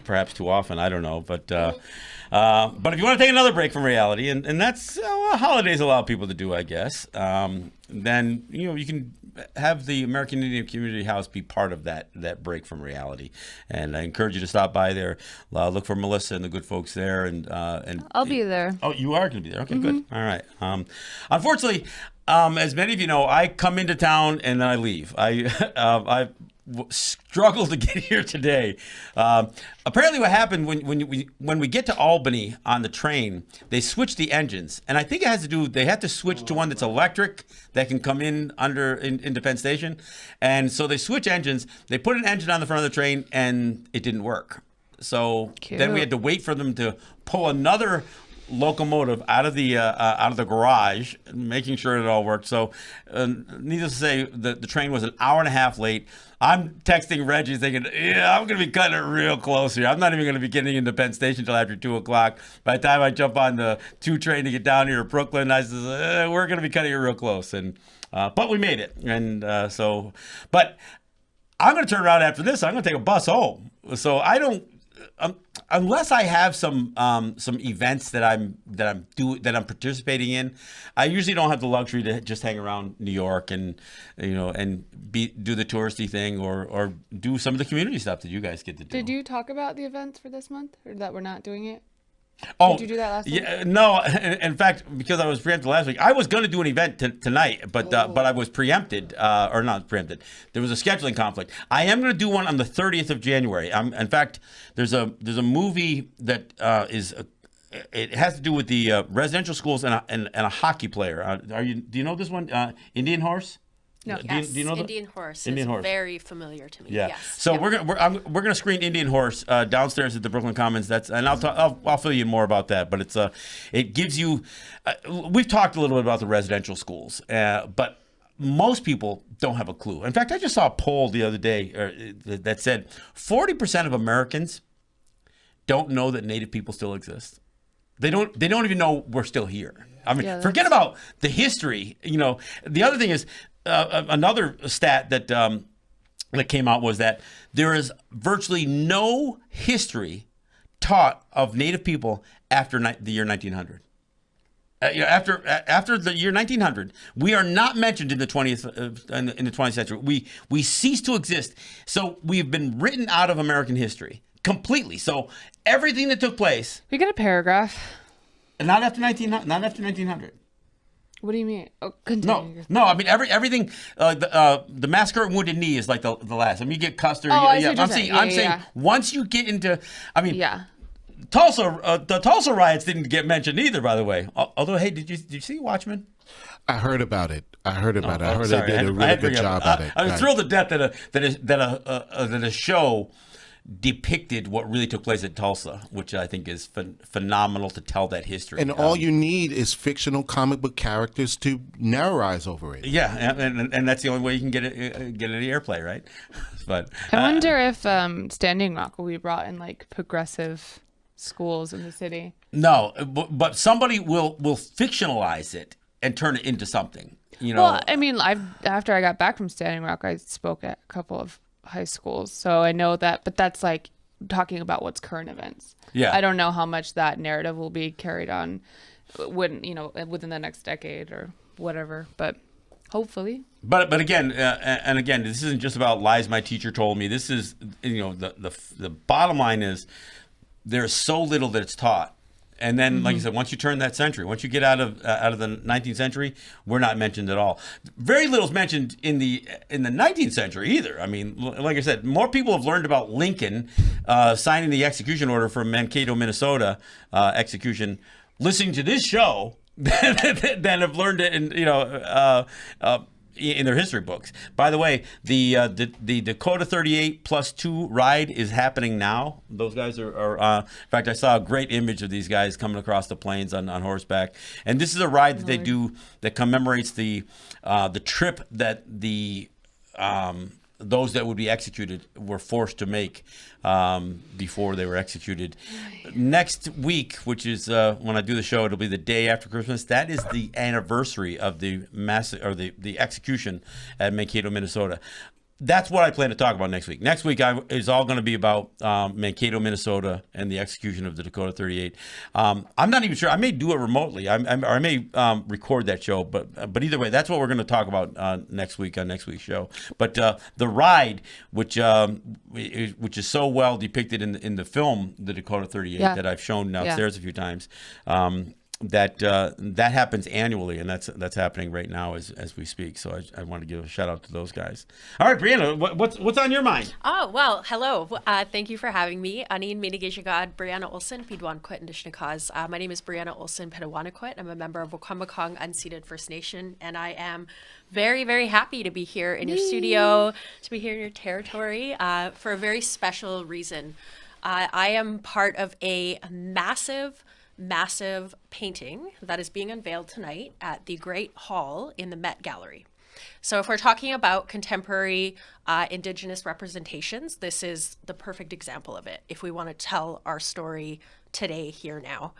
perhaps too often. I don't know, but if you want to take another break from reality, and that's what holidays allow people to do, I guess, then you can have the American Indian Community House be part of that break from reality. And I encourage you to stop by there. Look for Melissa and the good folks there. And I'll be there. Oh, you are going to be there. Okay, good. All right. Unfortunately, as many of you know, I come into town and then I leave. I struggled to get here today. Apparently, what happened when we get to Albany on the train, they switch the engines, and I think it has to do. They have to switch to one that's electric that can come in into Penn Station, and so they switch engines. They put an engine on the front of the train, and it didn't work. So then we had to wait for them to pull another locomotive out of the garage, making sure it all worked. So, needless to say, the train was an hour and a half late. I'm texting Reggie thinking, I'm going to be cutting it real close here. I'm not even going to be getting into Penn Station until after 2 o'clock. By the time I jump on the 2 train to get down here to Brooklyn, I says, we're going to be cutting it real close. And but we made it. And but I'm going to turn around after this. I'm going to take a bus home. So I don't. Unless I have some events that I'm participating in, I usually don't have the luxury to just hang around New York and do the touristy thing or do some of the community stuff that you guys get to do. Did you talk about the events for this month, or that we're not doing it? Oh, did you do that last week? Yeah, no. In fact, because I was preempted last week, I was going to do an event tonight, but I was preempted, or not preempted. There was a scheduling conflict. I am going to do one on the 30th of January. In fact, there's a movie that it has to do with the residential schools and a hockey player. Do you know this one? Indian Horse. No. Yes, do you know Indian Horse Indian is Horse. very familiar to me. Yeah. Yes. So Yep. we're gonna screen Indian Horse downstairs at the Brooklyn Commons. I'll fill you in more about that. But it gives you. We've talked a little bit about the residential schools, but most people don't have a clue. In fact, I just saw a poll the other day that said 40% of Americans don't know that Native people still exist. They don't even know we're still here. I mean, forget about the history. The other thing is. Another stat that came out was that there is virtually no history taught of Native people after the year 1900. After the year 1900, we are not mentioned in the 20th century. We cease to exist. So we've been written out of American history completely. So everything that took place. We get a paragraph. Not after 1900. What do you mean? Oh, continue. No. I mean everything. The massacre at Wounded Knee is like the last. I mean, you get Custer. I'm saying once you get into. I mean, Tulsa. The Tulsa riots didn't get mentioned either, by the way. Although, hey, did you see Watchmen? I heard about it. I heard they did a really good job at it. I'm thrilled to death that a show depicted what really took place at Tulsa, which I think is phenomenal to tell that history. And all you need is fictional comic book characters to narratize over it. Yeah, and that's the only way you can get any airplay, right? But I wonder if Standing Rock will be brought in like progressive schools in the city. No, but somebody will fictionalize it and turn it into something. Well, I mean, after I got back from Standing Rock, I spoke at a couple of high schools, so I know that. But that's like talking about what's current events. Yeah. I don't know how much that narrative will be carried on when, within the next decade or whatever, but hopefully. But again, and again, this isn't just about lies my teacher told me. This is, the bottom line is there's so little that it's taught. And then, like you said, once you turn that century, once you get out of the 19th century, we're not mentioned at all. Very little's mentioned in the 19th century either. I mean, like I said, more people have learned about Lincoln signing the execution order for Mankato, Minnesota execution, listening to this show than have learned it in their history books. By the way, the Dakota 38 +2 ride is happening now. Those guys are in fact, I saw a great image of these guys coming across the plains on horseback. And this is a ride that they do that commemorates the trip that those that would be executed were forced to make before they were executed. Next week, which is when I do the show, it'll be the day after Christmas. That is the anniversary of the the execution at Mankato, Minnesota. That's what I plan to talk about next week. Next week is all going to be about Mankato, Minnesota, and the execution of the Dakota 38. I'm not even sure. I may do it remotely. I may record that show. But either way, that's what we're going to talk about next week on next week's show. But the ride, which is so well depicted in the film, the Dakota 38, that I've shown downstairs a few times. That happens annually, and that's happening right now as we speak. So I want to give a shout out to those guys. All right, Brianna, what's on your mind? Oh, well, hello. Thank you for having me. Anin Minigishagad, Brianna Olson, Pidwankwet and Dishnakaz. My name is Brianna Olson Pedawannakwet. I'm a member of Wakwambakong Unceded First Nation, and I am very, very happy to be here in your studio, to be here in your territory for a very special reason. I am part of a massive painting that is being unveiled tonight at the Great Hall in the Met Gallery. So if we're talking about contemporary Indigenous representations, this is the perfect example of it if we want to tell our story today, here, now.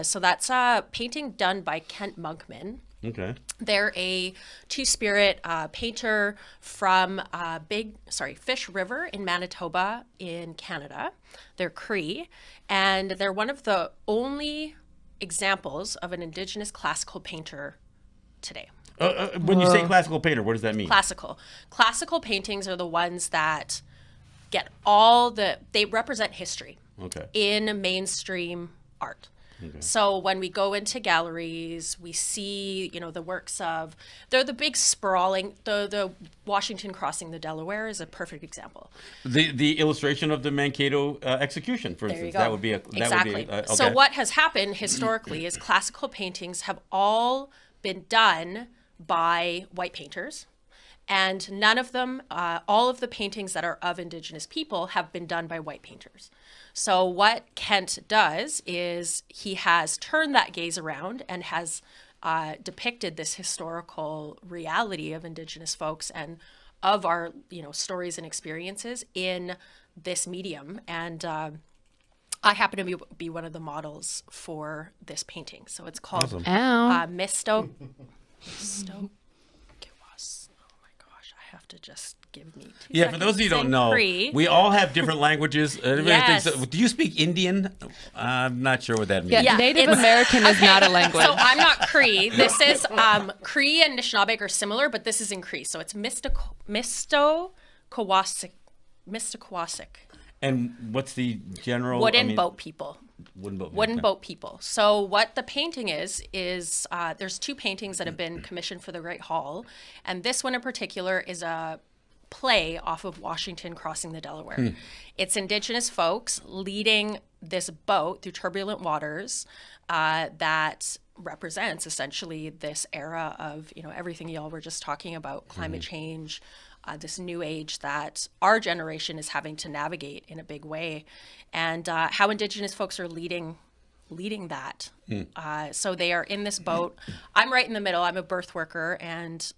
So that's a painting done by Kent Monkman. Okay. They're a two-spirit painter from Fish River in Manitoba in Canada. They're Cree, and they're one of the only examples of an Indigenous classical painter today. When you say classical painter, what does that mean? Classical paintings are the ones that get they represent history in mainstream art. Okay. So when we go into galleries, we see, the works of, they're the big sprawling, the Washington crossing the Delaware is a perfect example. The illustration of the Mankato execution, for instance, that would be exactly. Okay. So what has happened historically is classical paintings have all been done by white painters. And none of them, all of the paintings that are of Indigenous people have been done by white painters. So what Kent does is he has turned that gaze around and has depicted this historical reality of Indigenous folks and of our, stories and experiences in this medium. And I happen to be one of the models for this painting. So it's called Misto. Have to just give me 2 seconds. For those of you who don't know, we all have different languages. Yes. Do you speak Indian? I'm not sure what that means. Yeah, Native American is not a language. So I'm not Cree. This is Cree and Anishinaabe are similar, but this is in Cree. So it's Misto-Kawasik. And what's the general? Wooden boat people. Wooden boat people. So what the painting is there's two paintings that have been commissioned for the Great Hall, and this one in particular is a play off of Washington crossing the Delaware. It's Indigenous folks leading this boat through turbulent waters that represents essentially this era of everything y'all were just talking about, climate change, this new age that our generation is having to navigate in a big way, and how Indigenous folks are leading that. So they are in this boat. I'm right in the middle. I'm a birth worker, and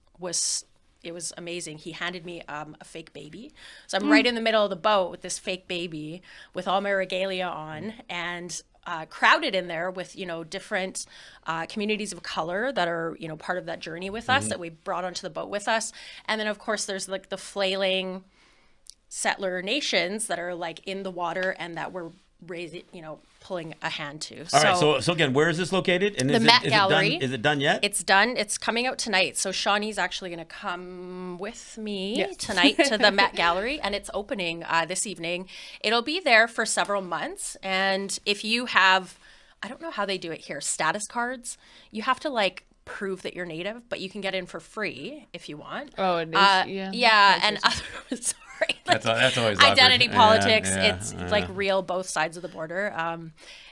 it was amazing. He handed me a fake baby. So I'm right in the middle of the boat with this fake baby with all my regalia on, and crowded in there with, different communities of color that are, part of that journey with us that we brought onto the boat with us. And then, of course, there's like the flailing settler nations that are like in the water and that we're raising, pulling a hand to. All right. So again, where is this located? And the Met Gallery. Is it done yet? It's done. It's coming out tonight. So Shawnee's actually going to come with me tonight to the Met Gallery, and it's opening this evening. It'll be there for several months. And if you have, I don't know how they do it here, status cards, you have to like prove that you're Native, but you can get in for free if you want. Oh, it is? Yeah. And sorry. That's always identity awkward. politics. Yeah, it's like real both sides of the border.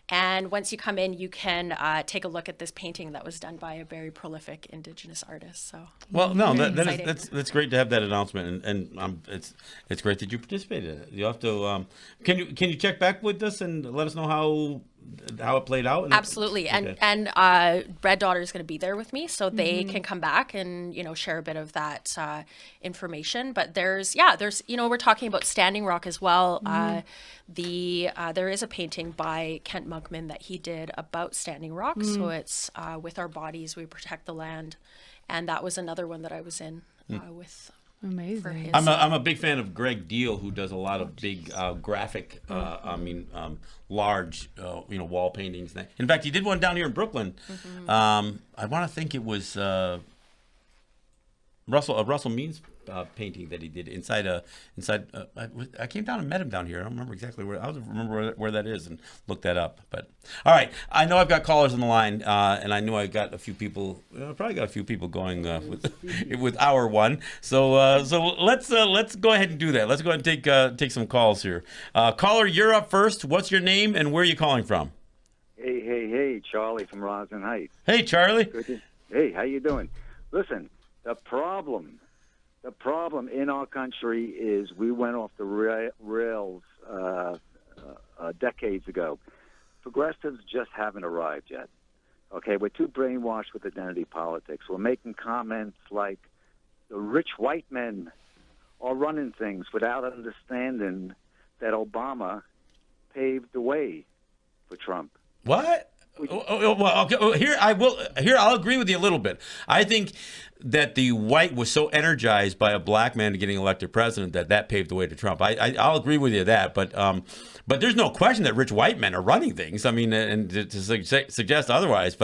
And once you come in, you can take a look at this painting that was done by a very prolific Indigenous artist. So that's great to have that announcement, and it's great that you participated in it. You have to can you check back with us and let us know how it played out? Absolutely. Okay. And Red Daughter is going to be there with me, so they can come back and share a bit of that information. But there's we're talking about Standing Rock as well. There is a painting by Kent Monkman that he did about Standing Rock. So it's With Our Bodies We Protect the Land, and that was another one that I was in with. Amazing. I'm a big fan of Greg Deal, who does a lot of big graphic, large, wall paintings. In fact, he did one down here in Brooklyn. I want to think it was Russell Means painting that he did inside. I came down and met him down here. I don't remember exactly where. I'll remember where that is and look that up. But all right, I know I've got callers on the line, and I know I got a few people. Probably got a few people going with hour one. So let's go ahead and do that. Let's go ahead and take some calls here. Caller, you're up first. What's your name and where are you calling from? Hey, Charlie from Roslyn Heights. Hey, Charlie. Hey, how you doing? Listen, the problem in our country is we went off the rails decades ago. Progressives just haven't arrived yet. Okay, we're too brainwashed with identity politics. We're making comments like the rich white men are running things without understanding that Obama paved the way for Trump. What? Well, okay. Here I'll agree with you a little bit. I think that the white was so energized by a black man getting elected president that paved the way to Trump. I'll agree with you that, but there's no question that rich white men are running things. I mean, and to suggest otherwise.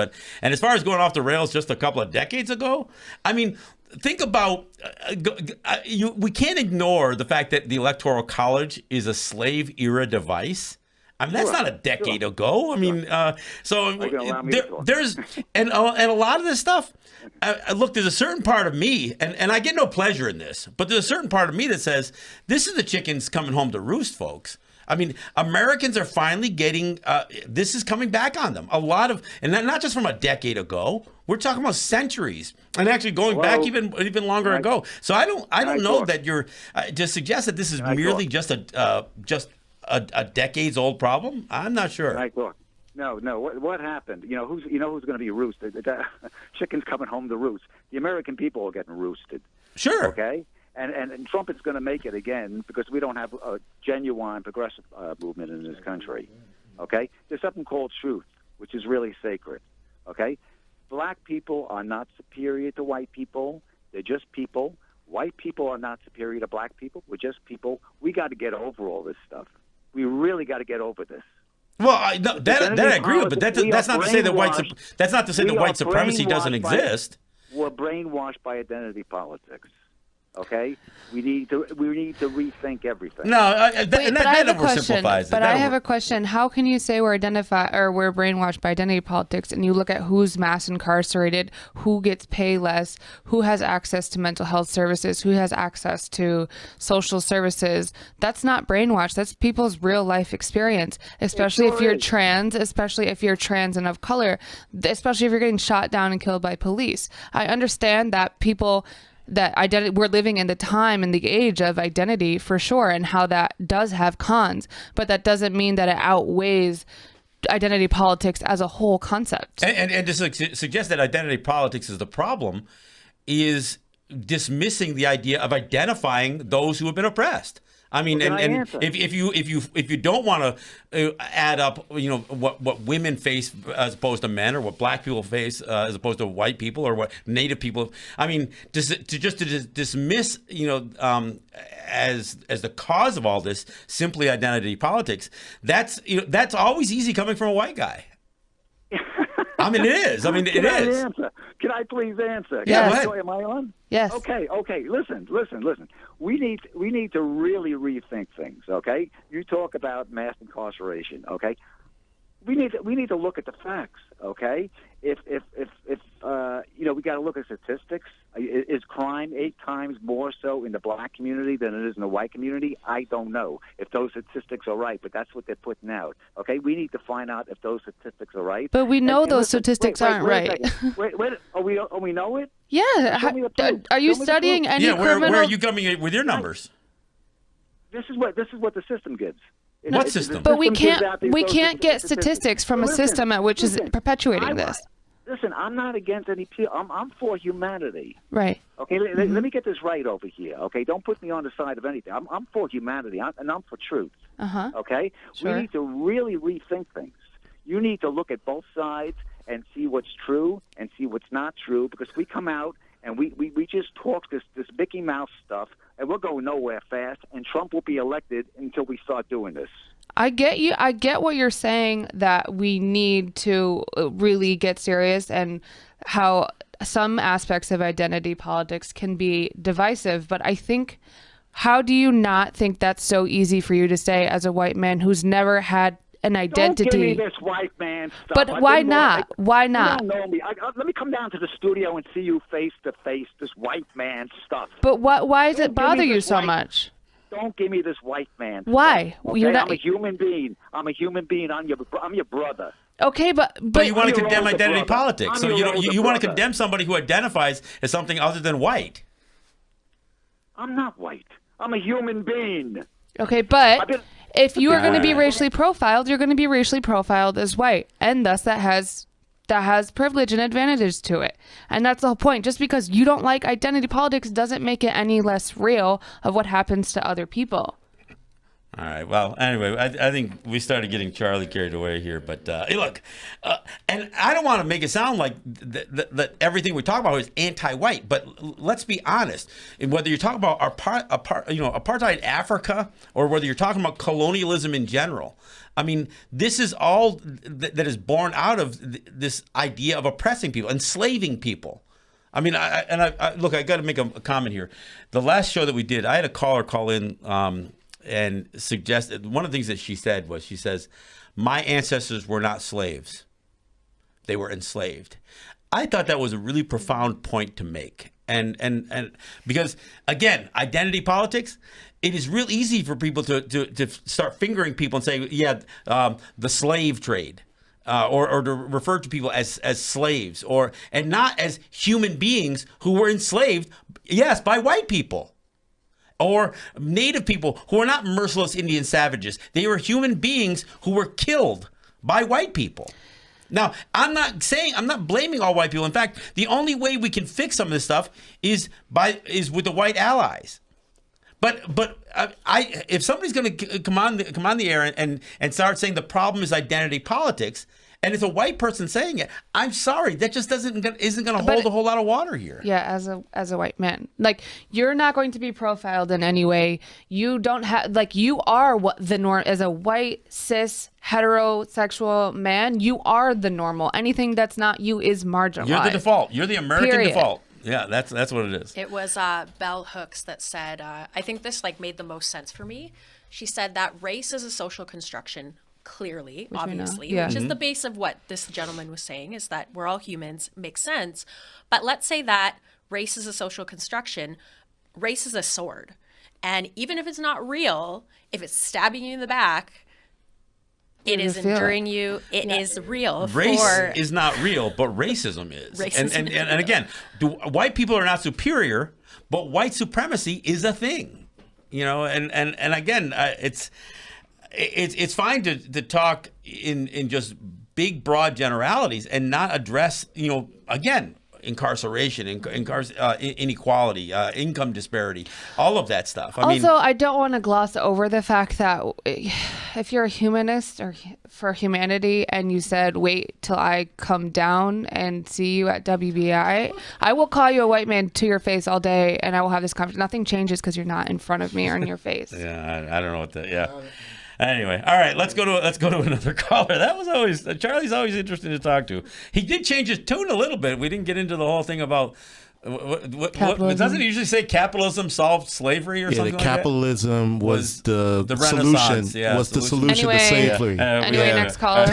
And as far as going off the rails just a couple of decades ago, I mean, think about we can't ignore the fact that the Electoral College is a slave era device. I mean, that's not a decade ago. I mean, there's and a lot of this stuff. Look, there's a certain part of me, and I get no pleasure in this, but there's a certain part of me that says this is the chickens coming home to roost, folks. I mean, Americans are finally getting this is coming back on them. A lot of, and not just from a decade ago. We're talking about centuries, and actually going back even longer ago. So I don't know that you're to suggest that this is merely just a decades-old problem? I'm not sure. Right, look. No. What happened? Who's going to be roosted? The chickens coming home to roost. The American people are getting roosted. Sure. Okay. And Trump is going to make it again because we don't have a genuine progressive movement in this country. Okay. There's something called truth, which is really sacred. Okay. Black people are not superior to white people. They're just people. White people are not superior to black people. We're just people. We got to get over all this stuff. We really got to get over this. Well, that I agree with, but that's not to say that white supremacy doesn't exist. We're brainwashed by identity politics. Okay, we need to rethink everything. No, that oversimplifies it. But I have a question. How can you say we're brainwashed by identity politics, and you look at who's mass incarcerated, who gets paid less, who has access to mental health services, who has access to social services? That's not brainwash. That's people's real life experience. Especially if you're trans, especially if you're trans and of color, especially if you're getting shot down and killed by police. I understand that people. That identity, we're living in the time and the age of identity for sure, and how that does have cons, but that doesn't mean that it outweighs identity politics as a whole concept. And to suggest that identity politics is the problem is dismissing the idea of identifying those who have been oppressed. I mean, Well, can I and answer? if you don't want to add up, what women face as opposed to men, or what black people face as opposed to white people, or what Native people. I mean, to dismiss, as the cause of all this simply identity politics. That's always easy coming from a white guy. I mean, it is. I mean, it is. Can I please answer? Yeah, Yes. go ahead. Am I on? Yes. Okay. Listen. We need to really rethink things. Okay. You talk about mass incarceration. Okay. We need to look at the facts. Okay. If we got to look at statistics. Is crime 8 times more so in the black community than it is in the white community? I don't know if those statistics are right, but that's what they're putting out. Okay, we need to find out if those statistics are right. But we know And those listen, statistics aren't wait a right. second. Wait. We know it? Yeah. Show me the proof. Are you Show me the studying proof. any Yeah, where criminal? are you coming with your numbers? This is what the system gives. What system? But we system gives can't out these- we those can't get statistics. statistics from a Listen, system at which is listen, perpetuating this. Listen, I'm not against any people. I'm for humanity. Right. Okay, let me get this right over here. Okay, don't put me on the side of anything. I'm for humanity, and I'm for truth. Uh-huh. Okay, Sure. we need to really rethink things. You need to look at both sides and see what's true and see what's not true, because we come out and we just talk this Mickey Mouse stuff, and we're going nowhere fast, and Trump will be elected until we start doing this. I get you. I get what you're saying, that we need to really get serious, and how some aspects of identity politics can be divisive. But I think, how do you not think that's so easy for you to say as a white man who's never had an identity? Don't give me this white man stuff. But I've why been not? Why You not? don't know me. Let me come down to the studio and see you face to face. This white man stuff. But why does Don't it give bother me you this so white- much? Don't give me this white man. Why? Stuff, okay? You're not- I'm a human being. I'm your brother. Okay, but You want to your condemn older identity brother. politics, I'm so your you older want to brother. condemn somebody who identifies as something other than white. I'm not white. I'm a human being. Okay, I've but been- if you are going to be Alright. racially profiled, you're going to be racially profiled as white, and thus that has privilege and advantages to it. And that's the whole point. Just because you don't like identity politics doesn't make it any less real of what happens to other people. All right. Well, anyway, I think we started getting Charlie carried away here. But hey, look, and I don't want to make it sound like that everything we talk about is anti-white. But let's be honest. Whether you're talking about apartheid Africa, or whether you're talking about colonialism in general, I mean, this is all that is born out of this idea of oppressing people, enslaving people. I mean, I look, I got to make a comment here. The last show that we did, I had a caller call in and suggested, one of the things that she said was, she says, my ancestors were not slaves. They were enslaved. I thought that was a really profound point to make. And because, again, identity politics, it is real easy for people to start fingering people and say, yeah, the slave trade. Or to refer to people as slaves, and not as human beings who were enslaved, yes, by white people. Or Native people who are not merciless Indian savages. They were human beings who were killed by white people. Now, I'm not blaming all white people. In fact, the only way we can fix some of this stuff is with the white allies. But if somebody's going to come on the air and start saying the problem is identity politics, and it's a white person saying it, I'm sorry, that just isn't going to hold a whole lot of water here. Yeah, as a white man, like, you're not going to be profiled in any way. You don't have, like, you are what the norm as a white cis heterosexual man. You are the normal. Anything that's not you is marginalized. You're the default. You're the American Period. default. Yeah, that's what it is. It was Bell Hooks that said, I think this made the most sense for me. She said that race is a social construction, clearly, we know, obviously, yeah. which is the base of what this gentleman was saying, is that we're all humans, makes sense. But let's say that race is a social construction, race is a sword. And even if it's not real, if it's stabbing you in the back, it is feel it. enduring you. It is real. Race is not real, but racism is. Racism And again, white people are not superior, but white supremacy is a thing. And again, it's fine to talk in just big, broad generalities and not address, again, incarceration, inequality, income disparity, all of that stuff. I mean, I don't want to gloss over the fact that if you're a humanist or for humanity and you said, wait till I come down and see you at WBAI, I will call you a white man to your face all day and I will have this conversation. Nothing changes because you're not in front of me or in your face. Yeah, I don't know what Anyway, all right, let's go to another caller. That was always Charlie's always interesting to talk to. He did change his tune a little bit. We didn't get into the whole thing about what doesn't he usually say capitalism solved slavery or something? Capitalism like was the Renaissance, solution. Was the solution anyway, to slavery? Next caller.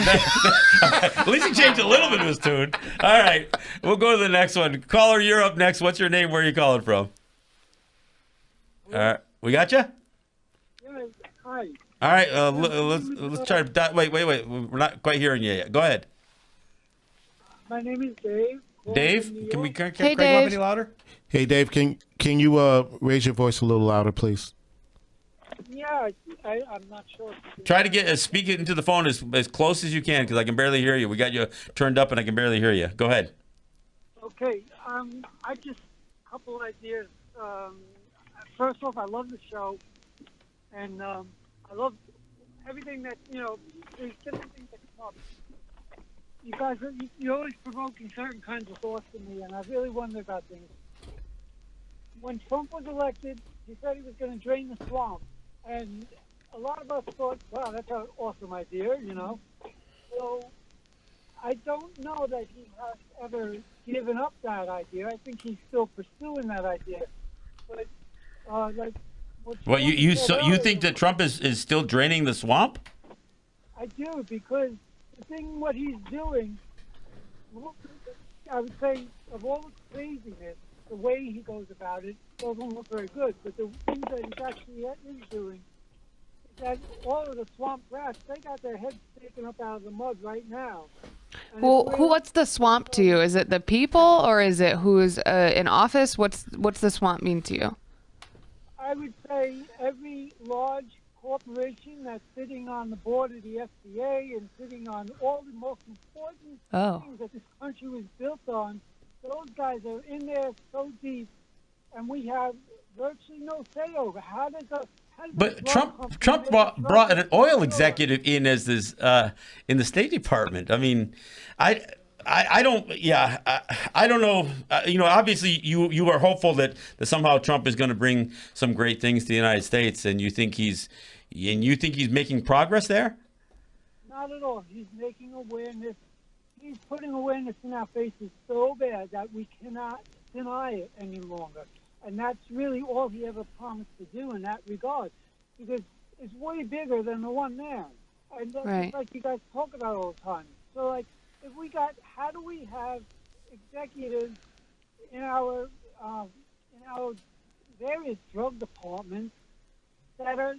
At least he changed a little bit of his tune. All right, we'll go to the next one. Caller, you're up next. What's your name? Where are you calling from? All right, we got you. Yeah, hi. All right, let's try to... Wait. We're not quite hearing you yet. Go ahead. My name is Dave. Dave? Can Craig Hey, up Dave. any louder? Hey, Dave, can you raise your voice a little louder, please? Yeah, I'm not sure. Try to speak it into the phone as close as you can because I can barely hear you. We got you turned up and I can barely hear you. Go ahead. Okay, I just a couple ideas. First off, I love the show, and I love everything that, there's different things that come up. You guys, you're always provoking certain kinds of thoughts in me, and I really wonder about things. When Trump was elected, he said he was going to drain the swamp, and a lot of us thought, wow, that's an awesome idea, So I don't know that he has ever given up that idea. I think he's still pursuing that idea. But, Well, you think that Trump is still draining the swamp? I do, because the thing what he's doing, I would say, of all the craziness, the way he goes about it doesn't look very good. But the things that he's actually is doing is that all of the swamp rats, they got their heads taken up out of the mud right now. And What's the swamp to you? Is it the people or is it who's in office? What's the swamp mean to you? I would say every large corporation that's sitting on the board of the FDA and sitting on all the most important things that this country was built on, those guys are in there so deep, and we have virtually no say over. But Trump brought an oil executive in as this in the State Department. I mean, I don't know. Obviously, you are hopeful that somehow Trump is going to bring some great things to the United States, and you think he's making progress there. Not at all. He's making awareness. He's putting awareness in our faces so bad that we cannot deny it any longer. And that's really all he ever promised to do in that regard, because it's way bigger than the one man. And that's Right. like you guys talk about all the time. So, how do we have executives in our various drug departments that are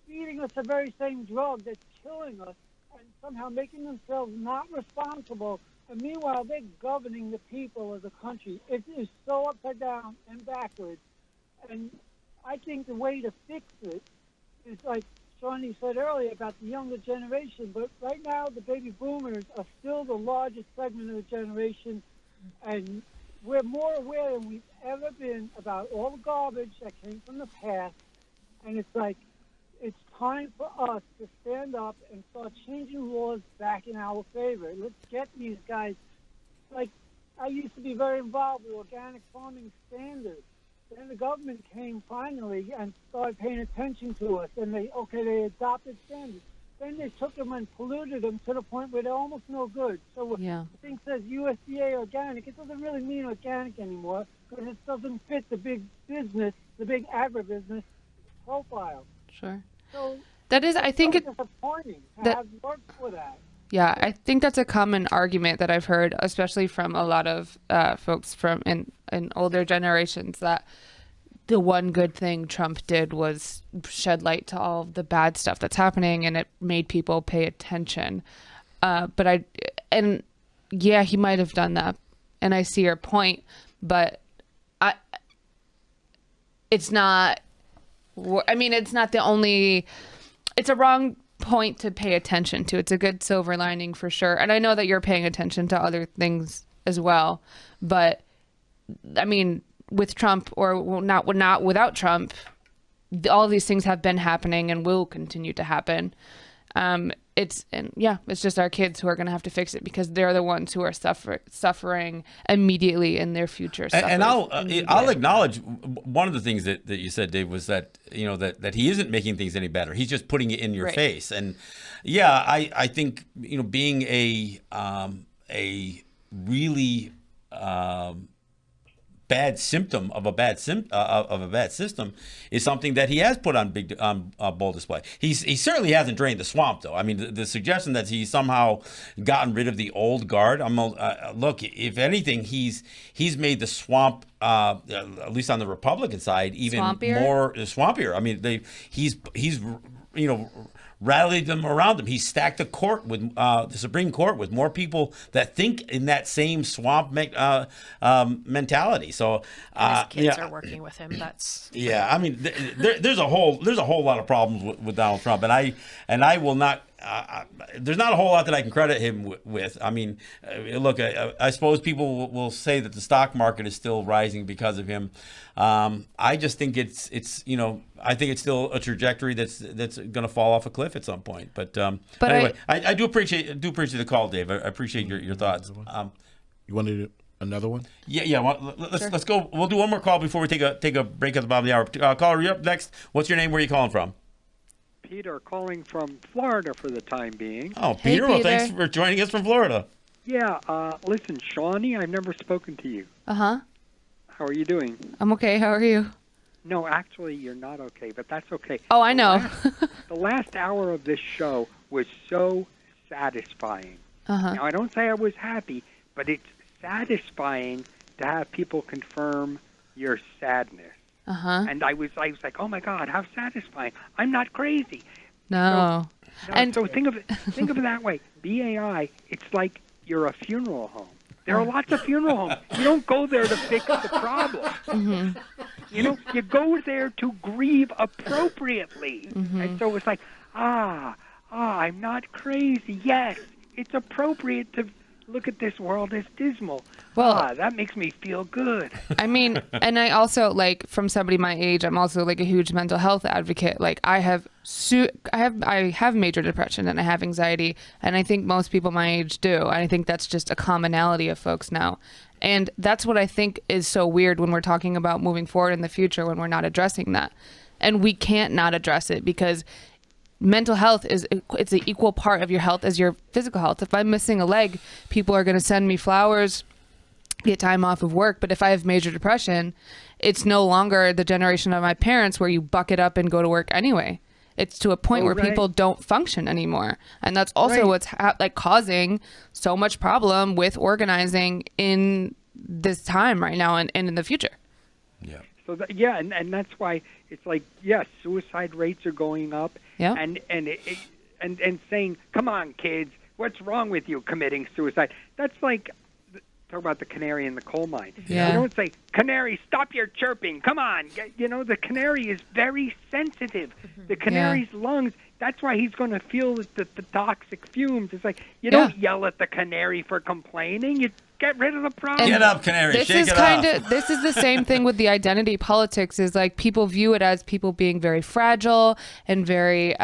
feeding us the very same drug that's killing us and somehow making themselves not responsible, and meanwhile they're governing the people of the country? It is so upside down and backwards, and I think the way to fix it is like Shawnee said earlier about the younger generation, but right now the baby boomers are still the largest segment of the generation, and we're more aware than we've ever been about all the garbage that came from the past, and it's time for us to stand up and start changing laws back in our favor. Let's get these guys, I used to be very involved with organic farming standards. Then the government came finally and started paying attention to us, and they adopted standards. Then they took them and polluted them to the point where they're almost no good. So Yeah. the thing says USDA organic, it doesn't really mean organic anymore because it doesn't fit the big business, the big agribusiness profile. Sure. So That is, I think, it's disappointing to have work for that. Yeah, I think that's a common argument that I've heard, especially from a lot of folks from in older generations, that the one good thing Trump did was shed light to all of the bad stuff that's happening, and it made people pay attention. He might have done that, and I see your point, but it's not. I mean, it's not the only. It's a wrong point to pay attention to. It's a good silver lining for sure. And I know that you're paying attention to other things as well. But I mean, with Trump or not without Trump, all of these things have been happening and will continue to happen. It's just our kids who are going to have to fix it because they're the ones who are suffering immediately in their future. And I'll acknowledge one of the things that you said, Dave, was that that he isn't making things any better. He's just putting it in your face. And I think being a really bad symptom of a bad system is something that he has put on bold display. He certainly hasn't drained the swamp, though. I mean, the suggestion that he's somehow gotten rid of the old guard. Look, if anything, he's made the swamp, at least on the Republican side, even more swampier. I mean, he's rallied them around him. He stacked the court with the Supreme Court with more people that think in that same swamp mentality. So his kids are working with him. That's I mean, there's a whole lot of problems with Donald Trump, and I will not. There's not a whole lot that I can credit him with. I mean, look, I suppose people will say that the stock market is still rising because of him. I just think it's I think it's still a trajectory that's going to fall off a cliff at some point. But anyway, I do appreciate the call, Dave. I appreciate your thoughts. You want to do another one? Yeah. Let's go. We'll do one more call before we take a break at the bottom of the hour. Caller, you're up next. What's your name? Where are you calling from? Peter, calling from Florida for the time being. Oh, Peter. Well, thanks for joining us from Florida. Yeah. Listen, Shawnee, I've never spoken to you. Uh-huh. How are you doing? I'm okay. How are you? No, actually, you're not okay, but that's okay. Oh, I know. The last hour of this show was so satisfying. Uh-huh. Now, I don't say I was happy, but it's satisfying to have people confirm your sadness. Uh-huh. And I was like, oh my God, how satisfying! I'm not crazy. No. So think of it that way. BAI, it's like you're a funeral home. There are lots of funeral homes. You don't go there to fix the problem. Mm-hmm. You go there to grieve appropriately. Mm-hmm. And so it's like, I'm not crazy. Yes, it's appropriate to look at this world as dismal. Well, that makes me feel good. I mean, and I also, like, from somebody my age, I'm also like a huge mental health advocate. Like, I have major depression and I have anxiety, and I think most people my age do. And I think that's just a commonality of folks now. And that's what I think is so weird when we're talking about moving forward in the future when we're not addressing that. And we can't not address it because mental health it's an equal part of your health as your physical health. If I'm missing a leg, people are going to send me flowers, get time off of work. But if I have major depression, it's no longer the generation of my parents where you buck it up and go to work anyway. It's to a point where people don't function anymore. And that's also what's causing so much problem with organizing in this time right now and in the future. Yeah. So and that's why it's like, yes, suicide rates are going up. Yeah. And saying, come on, kids, what's wrong with you committing suicide? That's like, talk about the canary in the coal mine. Yeah. You don't say, canary, stop your chirping. Come on. The canary is very sensitive. The canary's lungs, that's why he's going to feel the toxic fumes. It's like, you don't yell at the canary for complaining. You get rid of the problem. Get up, canary. Shake it off. This is the same thing with the identity politics. Is like people view it as people being very fragile and very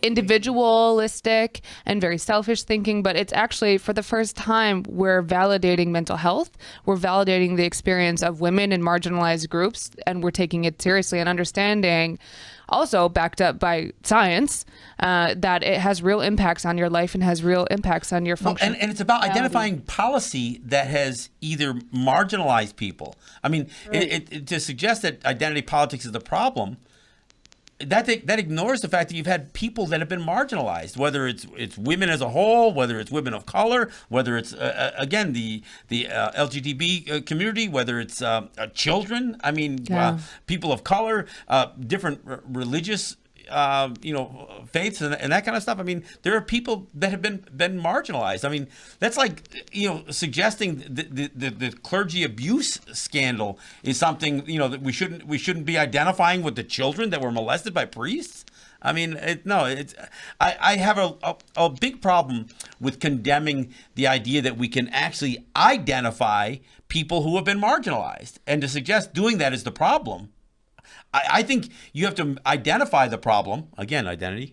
individualistic and very selfish thinking. But it's actually, for the first time, we're validating mental health. We're validating the experience of women in marginalized groups, and we're taking it seriously and understanding, also backed up by science, that it has real impacts on your life and has real impacts on your function. And it's about identifying policy that has either marginalized people. I mean, to suggest that identity politics is the problem, that ignores the fact that you've had people that have been marginalized, whether it's women as a whole, whether it's women of color, whether it's again the LGBT community, whether it's children. I mean, people of color, different religious faiths and that kind of stuff. I mean, there are people that have been marginalized. I mean, that's like, suggesting the clergy abuse scandal is something, that we shouldn't be identifying with the children that were molested by priests. I mean, I have a big problem with condemning the idea that we can actually identify people who have been marginalized, and to suggest doing that is the problem. I think you have to identify the problem. Again, identity.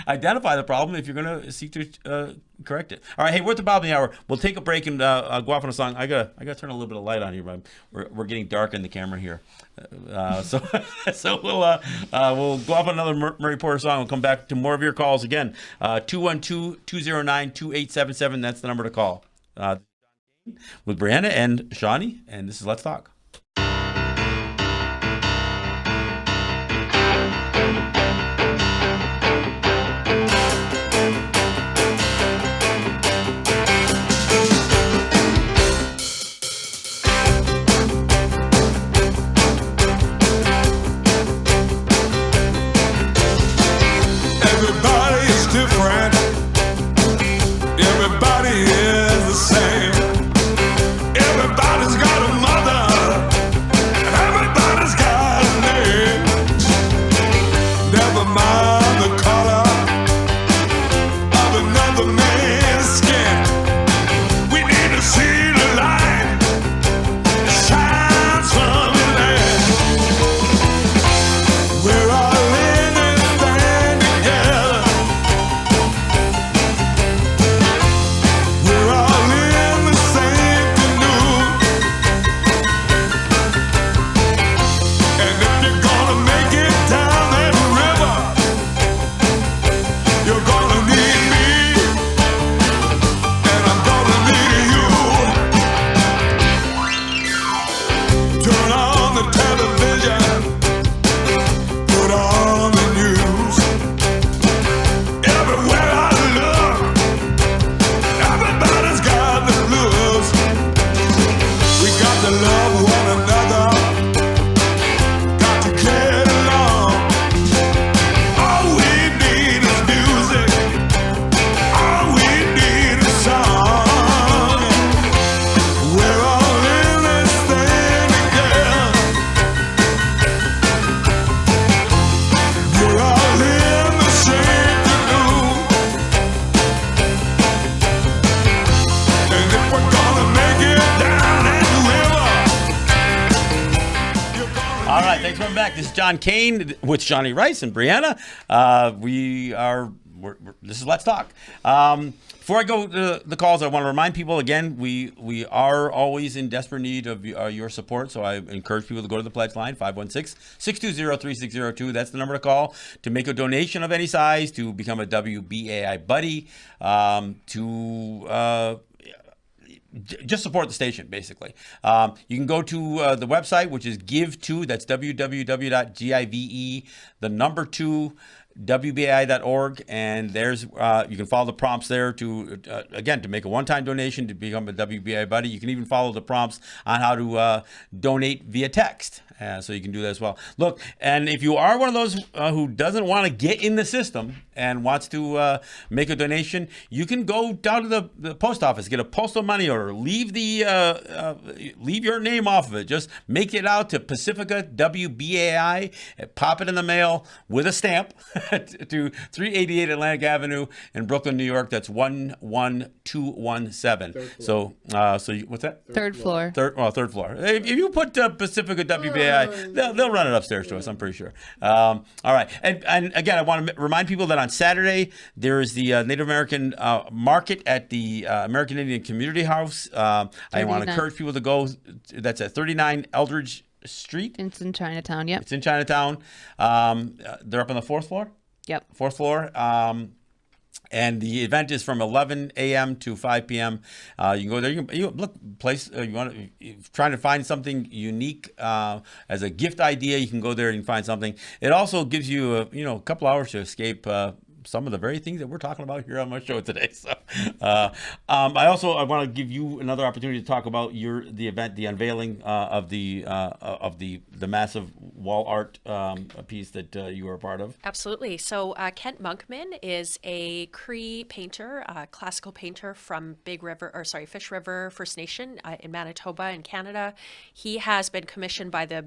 Identify the problem if you're going to seek to correct it. All right, hey, we're at the bottom of the hour. We'll take a break and go off on a song. I gotta turn a little bit of light on here, but we're getting dark in the camera here. So we'll go off on another Murray Porter song. We'll come back to more of your calls again. 212-209-2877. That's the number to call. With Brianna and Shawnee, and this is Let's Talk. Everybody is different. Everybody is the same. Everybody's got a mother. Everybody's got a name. Never mind the color of another man's skin. We need to see the light shine from your land. We're all in this thing together. We're all in the same canoe. And if you're gonna make it down that river, you're gonna need me, and I'm gonna need you. Turn on the television, put on the news. Everywhere I look, everybody's got the blues. We got to love one another, got to get along. All we need is music, all we need is song. We're all in this thing together. We're all in the same canoe. And if we're gonna make it down that river, you're gonna All right, thanks for coming back. This is John Kane with Shawnee Rice and Brianna. This is Let's Talk. Before I go to the calls, I want to remind people again, we are always in desperate need of your support. So I encourage people to go to the pledge line, 516-620-3602. That's the number to call to make a donation of any size, to become a WBAI buddy, just support the station, basically. You can go to the website, which is Give2. That's www.give, the number 2, WBAI.org, and there's you can follow the prompts there to again, to make a one-time donation to become a WBAI buddy. You can even follow the prompts on how to donate via text. So you can do that as well. Look, and if you are one of those who doesn't want to get in the system and wants to make a donation, you can go down to the post office, get a postal money order, leave your name off of it. Just make it out to Pacifica WBAI, pop it in the mail with a stamp to 388 Atlantic Avenue in Brooklyn, New York. That's 11217. So what's that? Third floor. Third floor. If you put Pacifica WBAI, they'll run it upstairs to us, I'm pretty sure. All right. And again, I want to remind people that on Saturday, there is the Native American market at the American Indian Community House. I want to encourage people to go. That's at 39 Eldridge Street. It's in Chinatown, yep. It's in Chinatown. They're up on the 4th floor? Yep. 4th floor. And the event is from 11 a.m. to 5 p.m. You can go there. You look place. Trying to find something unique as a gift idea. You can go there and find something. It also gives you a couple hours to escape some of the very things that we're talking about here on my show today. So, I want to give you another opportunity to talk about the event, the unveiling of the massive wall art piece that you were a part of. Absolutely. So Kent Monkman is a Cree painter, classical painter from Fish River First Nation in Manitoba in Canada. He has been commissioned by the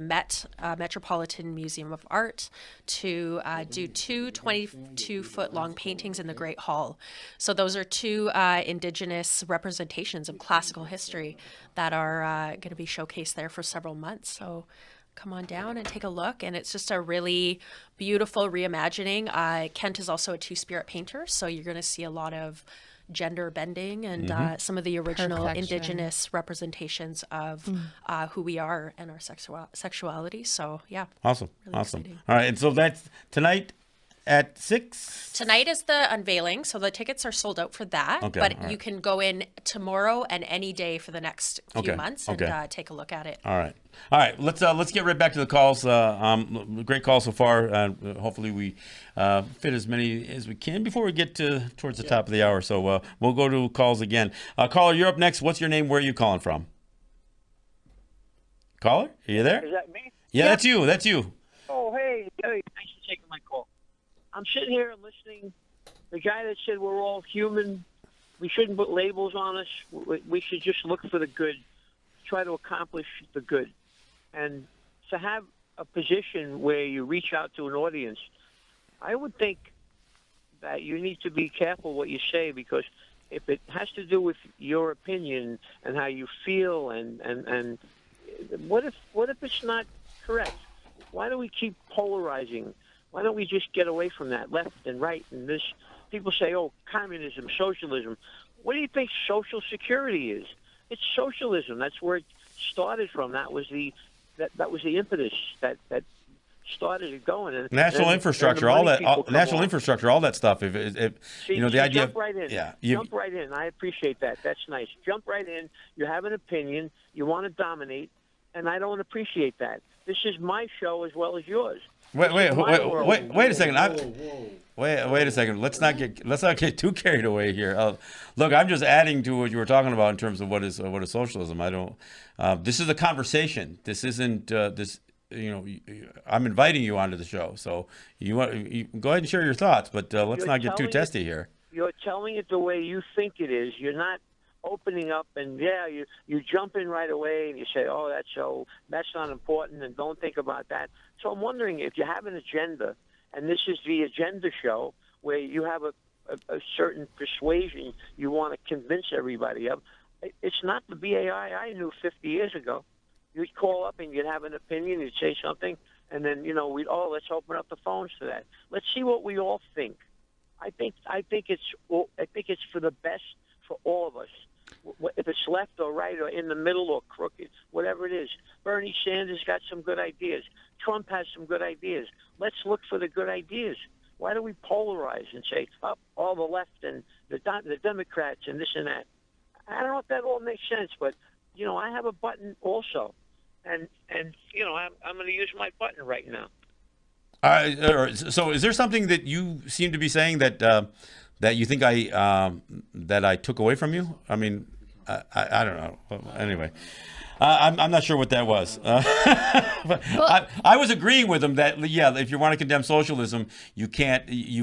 Metropolitan Museum of Art to do two 22-foot long paintings in the Great Hall. So those are two Indigenous representations of classical history that are going to be showcased there for several months. So come on down and take a look. And it's just a really beautiful reimagining. Kent is also a two-spirit painter, so you're going to see a lot of gender bending and some of the original Perfection. Indigenous representations of who we are and our sexuality. So, yeah. Awesome. Really Awesome. exciting. All right. And so that's tonight at 6? Tonight is the unveiling, so the tickets are sold out for that. Okay, But all right. you can go in tomorrow and any day for the next few Okay, months and okay. take a look at it. All right. All right. Let's get right back to the calls. Great calls so far. Hopefully we fit as many as we can before we get towards the top of the hour. So we'll go to calls again. Caller, you're up next. What's your name? Where are you calling from? Caller, are you there? Is that me? Yeah, that's you. That's you. Oh, hey, thanks for taking my call. I'm sitting here and listening. The guy that said we're all human, we shouldn't put labels on us. We should just look for the good, try to accomplish the good. And to have a position where you reach out to an audience, I would think that you need to be careful what you say, because if it has to do with your opinion and how you feel, and what if it's not correct? Why do we keep polarizing? Why don't we just get away from that, left and right? And this, people say, oh, communism, socialism. What do you think social security is? It's socialism. That's where it started from. That was the impetus that started it going. And National infrastructure, all that. Infrastructure, all that stuff. If See, the idea jump of right in. yeah, Jump right in. I appreciate that. That's nice. Jump right in. You have an opinion. You want to dominate, and I don't appreciate that. This is my show as well as yours. Wait a second. Wait a second. Let's not get too carried away here. Look, I'm just adding to what you were talking about in terms of what is socialism. I don't. This is a conversation. This isn't this. I'm inviting you onto the show, so you go ahead and share your thoughts, but let's not get too testy here. You're telling it the way you think it is. You're not opening up, and you jump in right away and you say, oh, that's not important, and don't think about that. So I'm wondering if you have an agenda, and this is the agenda show where you have a certain persuasion you want to convince everybody of. It's not the BAI I knew 50 years ago. You'd call up and you'd have an opinion, you'd say something, and then let's open up the phones to that. Let's see what we all think. I think it's for the best for all of us. If it's left or right or in the middle or crooked, whatever it is. Bernie Sanders got some good ideas. Trump has some good ideas. Let's look for the good ideas. Why do we polarize and say, all the left and the Democrats and this and that? I don't know if that all makes sense, but, I have a button also. And I'm going to use my button right now. So is there something that you seem to be saying that you think that I took away from you? I mean, I don't know. Anyway, I'm not sure what that was. But I was agreeing with him that, if you want to condemn socialism, you've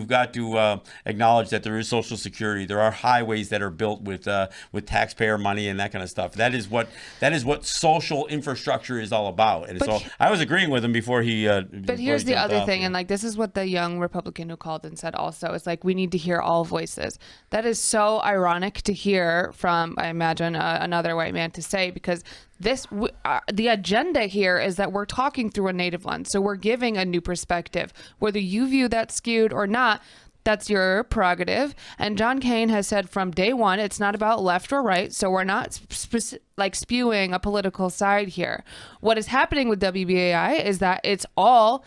got to acknowledge that there is Social Security. There are highways that are built with taxpayer money and that kind of stuff. That is what social infrastructure is all about. And so I was agreeing with him before he. But here's the other thing, and this is what the young Republican who called and said also. It's like we need to hear all voices. That is so ironic to hear from, I imagine, another white man to say, because the agenda here is that we're talking through a native lens. So we're giving a new perspective. Whether you view that skewed or not, that's your prerogative. And John Kane has said from day one, it's not about left or right. So we're not spewing a political side here. What is happening with WBAI is that it's all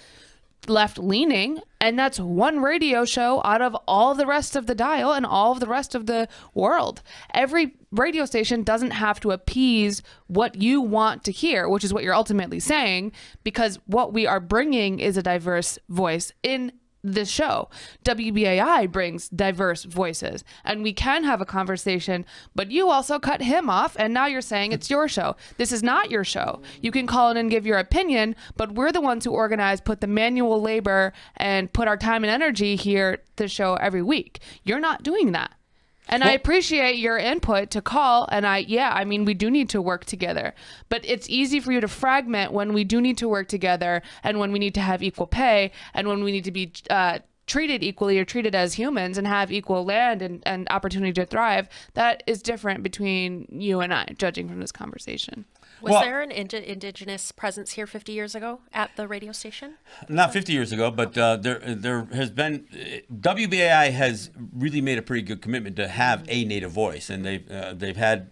left leaning, and that's one radio show out of all the rest of the dial and all of the rest of the world. Every radio station doesn't have to appease what you want to hear, which is what you're ultimately saying, because what we are bringing is a diverse voice in this show. WBAI brings diverse voices, and we can have a conversation, but you also cut him off, and now you're saying it's your show. This is not your show. You can call in and give your opinion, but we're the ones who organize, put the manual labor, and put our time and energy here to show every week. You're not doing that. And I appreciate your input to call, and we do need to work together. But it's easy for you to fragment when we do need to work together, and when we need to have equal pay, and when we need to be treated equally or treated as humans and have equal land and opportunity to thrive. That is different between you and I, judging from this conversation. Was there an indigenous presence here 50 years ago at the radio station? Not 50 years ago, but there has been. WBAI has really made a pretty good commitment to have a Native voice, and they've had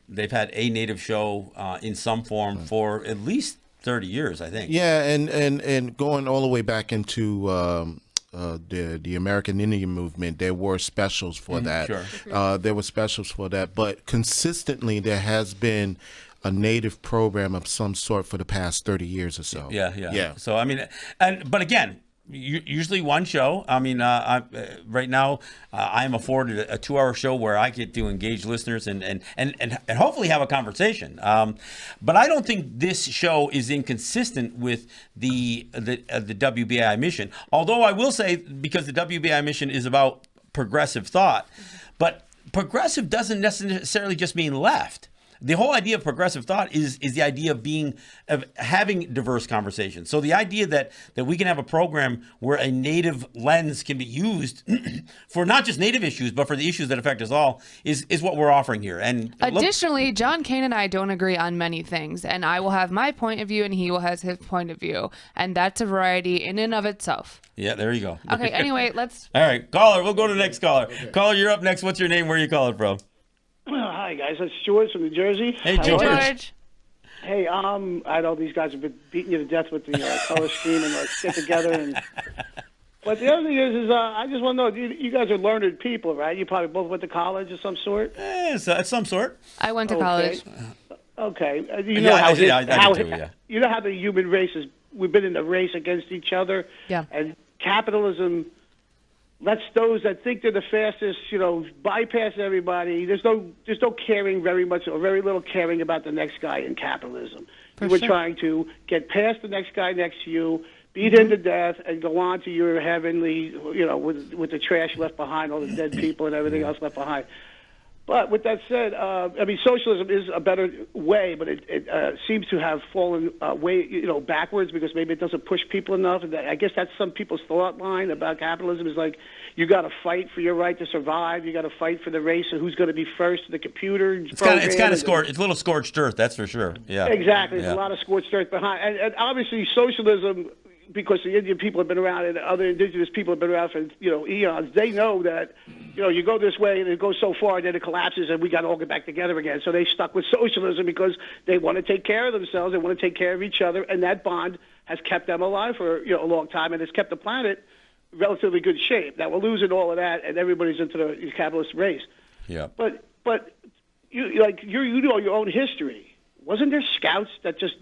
a Native show in some form for at least 30 years, I think. Yeah, and going all the way back into the American Indian movement, there were specials for that. Sure. There were specials for that, but consistently there has been a Native program of some sort for the past 30 years or so. Yeah. So I mean, but again, usually one show. I mean, right now I am afforded a 2-hour show where I get to engage listeners and hopefully have a conversation. But I don't think this show is inconsistent with the WBAI mission. Although I will say, because the WBAI mission is about progressive thought, but progressive doesn't necessarily just mean left. The whole idea of progressive thought is the idea of having diverse conversations. So the idea that we can have a program where a Native lens can be used for not just Native issues, but for the issues that affect us all is what we're offering here. And additionally, John Kane and I don't agree on many things, and I will have my point of view and he will have his point of view, and that's a variety in and of itself. Yeah, there you go. Okay, anyway, let's... All right, caller, we'll go to the next caller. Okay. Caller, you're up next. What's your name? Where are you calling from? Hi, guys. It's George from New Jersey. Hey, George. Hey, I know these guys have been beating you to death with the color scheme and get together. But the other thing is I just want to know, you guys are learned people, right? You probably both went to college of some sort? Of some sort. I went to college. Okay. You know how the human race is, we've been in a race against each other. Yeah. And capitalism lets those that think they're the fastest, bypass everybody. There's no caring very much or very little caring about the next guy in capitalism. We're trying to get past the next guy next to you, beat him to death, and go on to your heavenly, with the trash left behind, all the dead people and everything else left behind. But with that said, socialism is a better way, but it seems to have fallen way, backwards because maybe it doesn't push people enough. And I guess that's some people's thought line about capitalism is like, you got to fight for your right to survive. You got to fight for the race and who's going to be first to the computer. It's kind of scorched. It's a little scorched earth, that's for sure. Yeah. Exactly. There's a lot of scorched earth behind, and obviously socialism, because the Indian people have been around and other indigenous people have been around for eons. They know that you go this way and it goes so far, and then it collapses, and we got to all get back together again. So they stuck with socialism because they want to take care of themselves, they want to take care of each other, and that bond has kept them alive for a long time, and has kept the planet relatively good shape. Now we're losing all of that, and everybody's into the capitalist race. Yeah. But you know your own history. Wasn't there scouts that just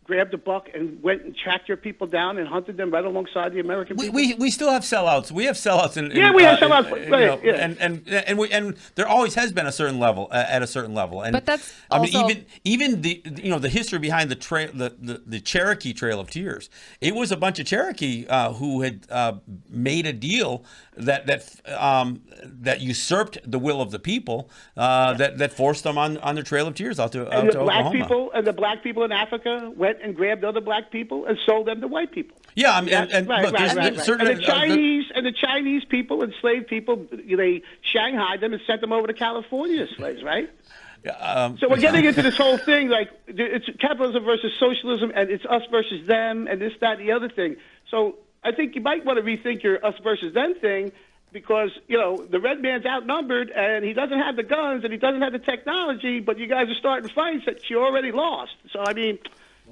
grabbed a buck and went and tracked your people down and hunted them right alongside the American people? We still have sellouts. We have sellouts we have sellouts. Right. And there always has been a certain level at a certain level. And but that's also... even the history behind the Cherokee Trail of Tears. It was a bunch of Cherokee who had made a deal that usurped the will of the people that forced them on their Trail of Tears out to Oklahoma. And the black people in Africa went and grabbed other black people and sold them to white people. Yeah, and the Chinese people, enslaved people, they shanghaied them and sent them over to California as slaves, right? So we're getting into this whole thing, like it's capitalism versus socialism, and it's us versus them, and this, that, and the other thing. So I think you might want to rethink your us versus them thing, because the red man's outnumbered and he doesn't have the guns and he doesn't have the technology, but you guys are starting fights that you already lost. So I mean,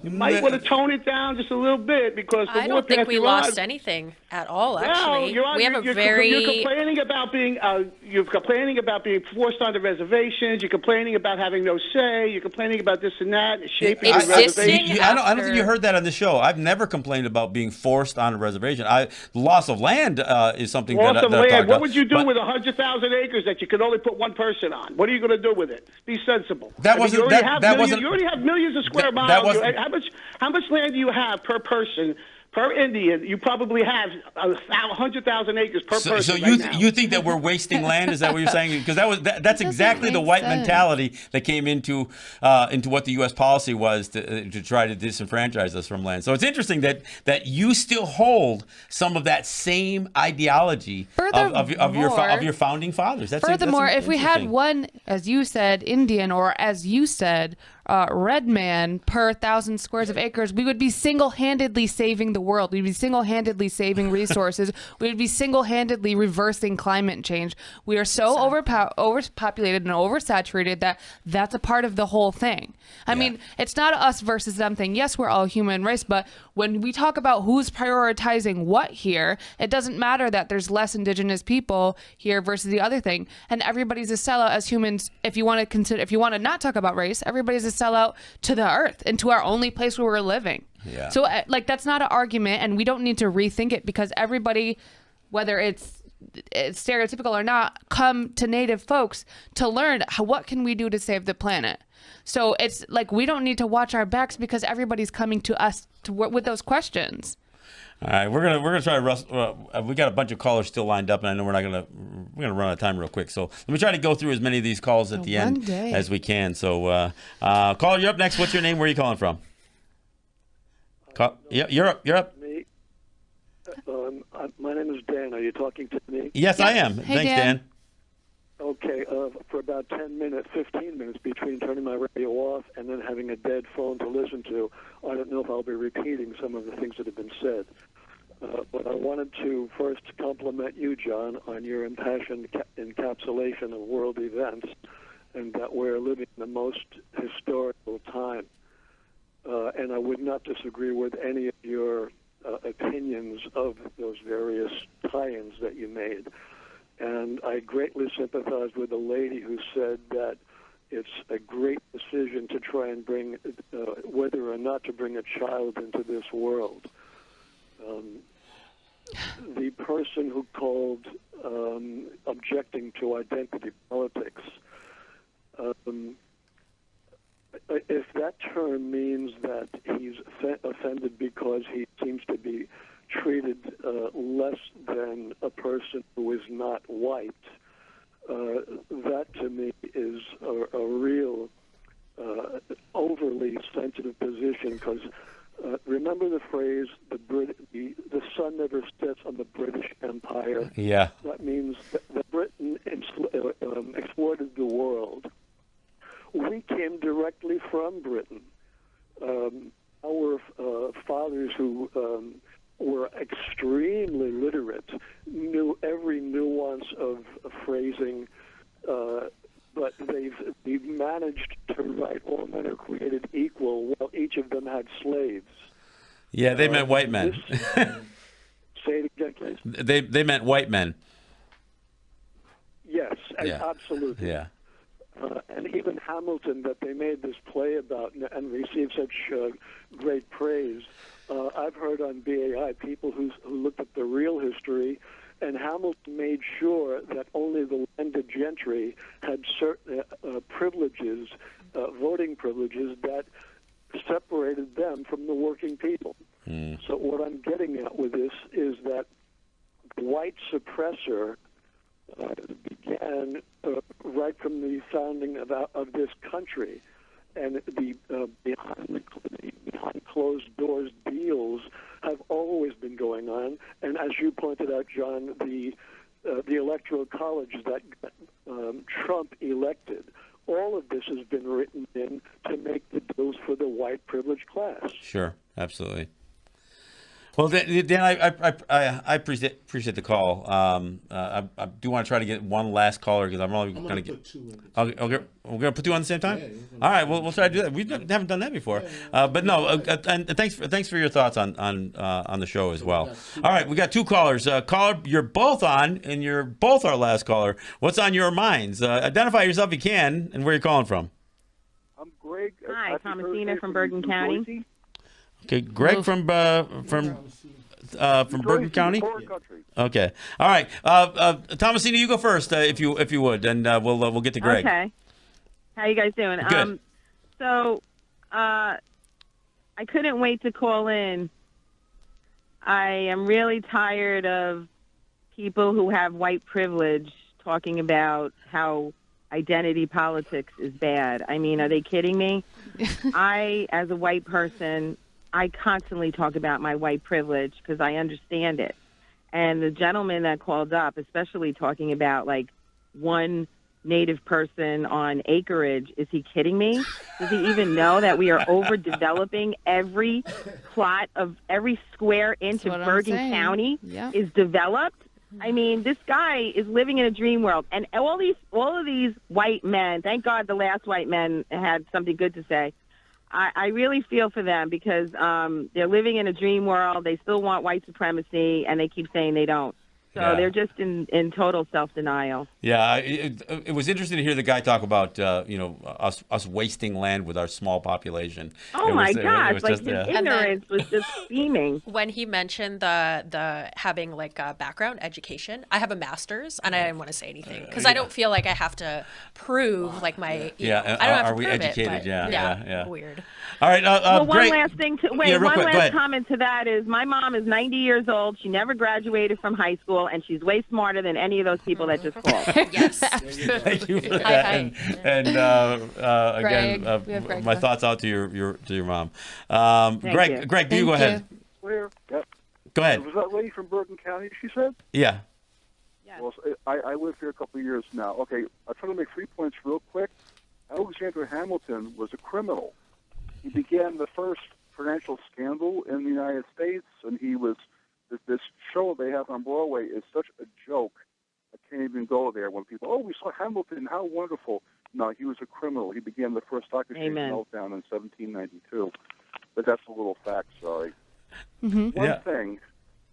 You might want to tone it down just a little bit because the I don't think we lost anything at all. Actually, we have a very. You're complaining about being forced onto reservations. You're complaining about having no say. You're complaining about this and that. Shaping the reservation. I don't think you heard that on the show. I've never complained about being forced on a reservation. Loss of land is something loss that of I've land. talked What about. would you do with 100,000 acres that you could only put one person on? What are you going to do with it? Be sensible. That wasn't. You already have millions of square miles. How much land do you have per person? Per Indian, you probably have 100,000 acres per person. So you think that we're wasting land? Is that what you're saying? Because that's exactly the white mentality that came into what the U.S. policy was to try to disenfranchise us from land. So it's interesting that you still hold some of that same ideology of your founding fathers. Furthermore, if we had one, as you said, Indian, or as you said, red man per 1,000 squares of acres, we would be single-handedly saving the world. We'd be single-handedly saving resources. We would be single-handedly reversing climate change. We are so overpopulated and oversaturated that's a part of the whole thing. I mean, it's not us versus them thing. Yes, we're all human race, but when we talk about who's prioritizing what here, it doesn't matter that there's less indigenous people here versus the other thing. And everybody's a sellout as humans. If you want to not talk about race, everybody's a sellout to the earth and to our only place where we're living. Yeah. So that's not an argument, and we don't need to rethink it because everybody, whether it's stereotypical or not, come to Native folks to learn what can we do to save the planet. So it's like we don't need to watch our backs because everybody's coming to us with those questions. All right, we're gonna try to we got a bunch of callers still lined up, and I know we're gonna run out of time real quick. So let me try to go through as many of these calls at the end as we can. So caller, you're up next. What's your name? Where are you calling from? You're up. Me. My name is Dan. Are you talking to me? Yes, I am. Hey, Thanks, Dan. Okay, for about 10 minutes, 15 minutes between turning my radio off and then having a dead phone to listen to, I don't know if I'll be repeating some of the things that have been said. But I wanted to first compliment you, John, on your impassioned encapsulation of world events and that we're living in the most historical time. And I would not disagree with any of your opinions of those various tie-ins that you made. And I greatly sympathize with the lady who said that it's a great decision to try and bring, whether or not to bring a child into this world. The person who called objecting to identity politics, if that term means that he's offended because he seems to be treated less than a person who is not white, that to me is a real overly sensitive position because remember the phrase, the sun never sets on the British Empire? Yeah. That means that Britain exploited the world. We came directly from Britain. Our fathers who were extremely literate, knew every nuance of phrasing, but they've managed to write all men are created equal while each of them had slaves. Yeah, they meant white men. Say it again, please. They meant white men. Yes, absolutely. Yeah. And even Hamilton, that they made this play about and received such great praise. I've heard on BAI people who looked at the real history, and Hamilton made sure that only the landed gentry had certain privileges, voting privileges, that separated them from the working people. So what I'm getting at with this is that the white suppressor began right from the founding of this country, and the behind closed doors deals have always been going on. And as you pointed out, John, the electoral college that Trump elected, all of this has been written in to make the deals for the white privileged class. Sure, absolutely. Well, Dan, I appreciate the call. I do want to try to get one last caller because I'm only going to get two in. Okay, we're gonna put two on the same time. Yeah, all right, we'll try to do that. We haven't done that before, but no. And thanks for your thoughts on the show as well. All right, we got two callers. Caller, you're both on, and you're both our last caller. What's on your minds? Identify yourself if you can, and where you're calling from. I'm Greg. Hi, Thomasina from Bergen County. Okay, Greg from Bergen County. Okay, all right. Thomasina, you go first if you would, and we'll get to Greg. Okay. How you guys doing? Good. So I couldn't wait to call in. I am really tired of people who have white privilege talking about how identity politics is bad. I mean, are they kidding me? I, as a white person, I constantly talk about my white privilege because I understand it. And the gentleman that called up, especially talking about like one Native person on acreage, is he kidding me? Does he even know that we are overdeveloping every plot of every square inch of Bergen County is developed? I mean, this guy is living in a dream world. And all of these white men, thank God the last white man had something good to say. I really feel for them because they're living in a dream world. They still want white supremacy, and they keep saying they don't. So they're just in total self-denial. Yeah, it was interesting to hear the guy talk about us wasting land with our small population. Oh my gosh! Like his ignorance was just steaming. When he mentioned the having like a background education, I have a master's, and I didn't want to say anything because I don't feel like I have to prove like my. I don't have to we prove educated? It, yeah. Weird. All right. Well, one great. last thing. One last comment to that is my mom is 90 years old. She never graduated from high school, and she's way smarter than any of those people that just called. Yes. Thank you for that. Hi. And again, my thoughts out to your mom. Greg, do you go ahead? Clear. Yep. Go ahead. Was that lady from Bergen County? She said. Yeah. Yes. Well, I live here a couple of years now. Okay, I'm trying to make 3 points real quick. Alexander Hamilton was a criminal. He began the first financial scandal in the United States, and he was this show they have on Broadway is such a joke. I can't even go there when people, we saw Hamilton, how wonderful. No, he was a criminal. He began the first stock exchange meltdown in 1792. But that's a little fact, sorry. Mm-hmm. One thing,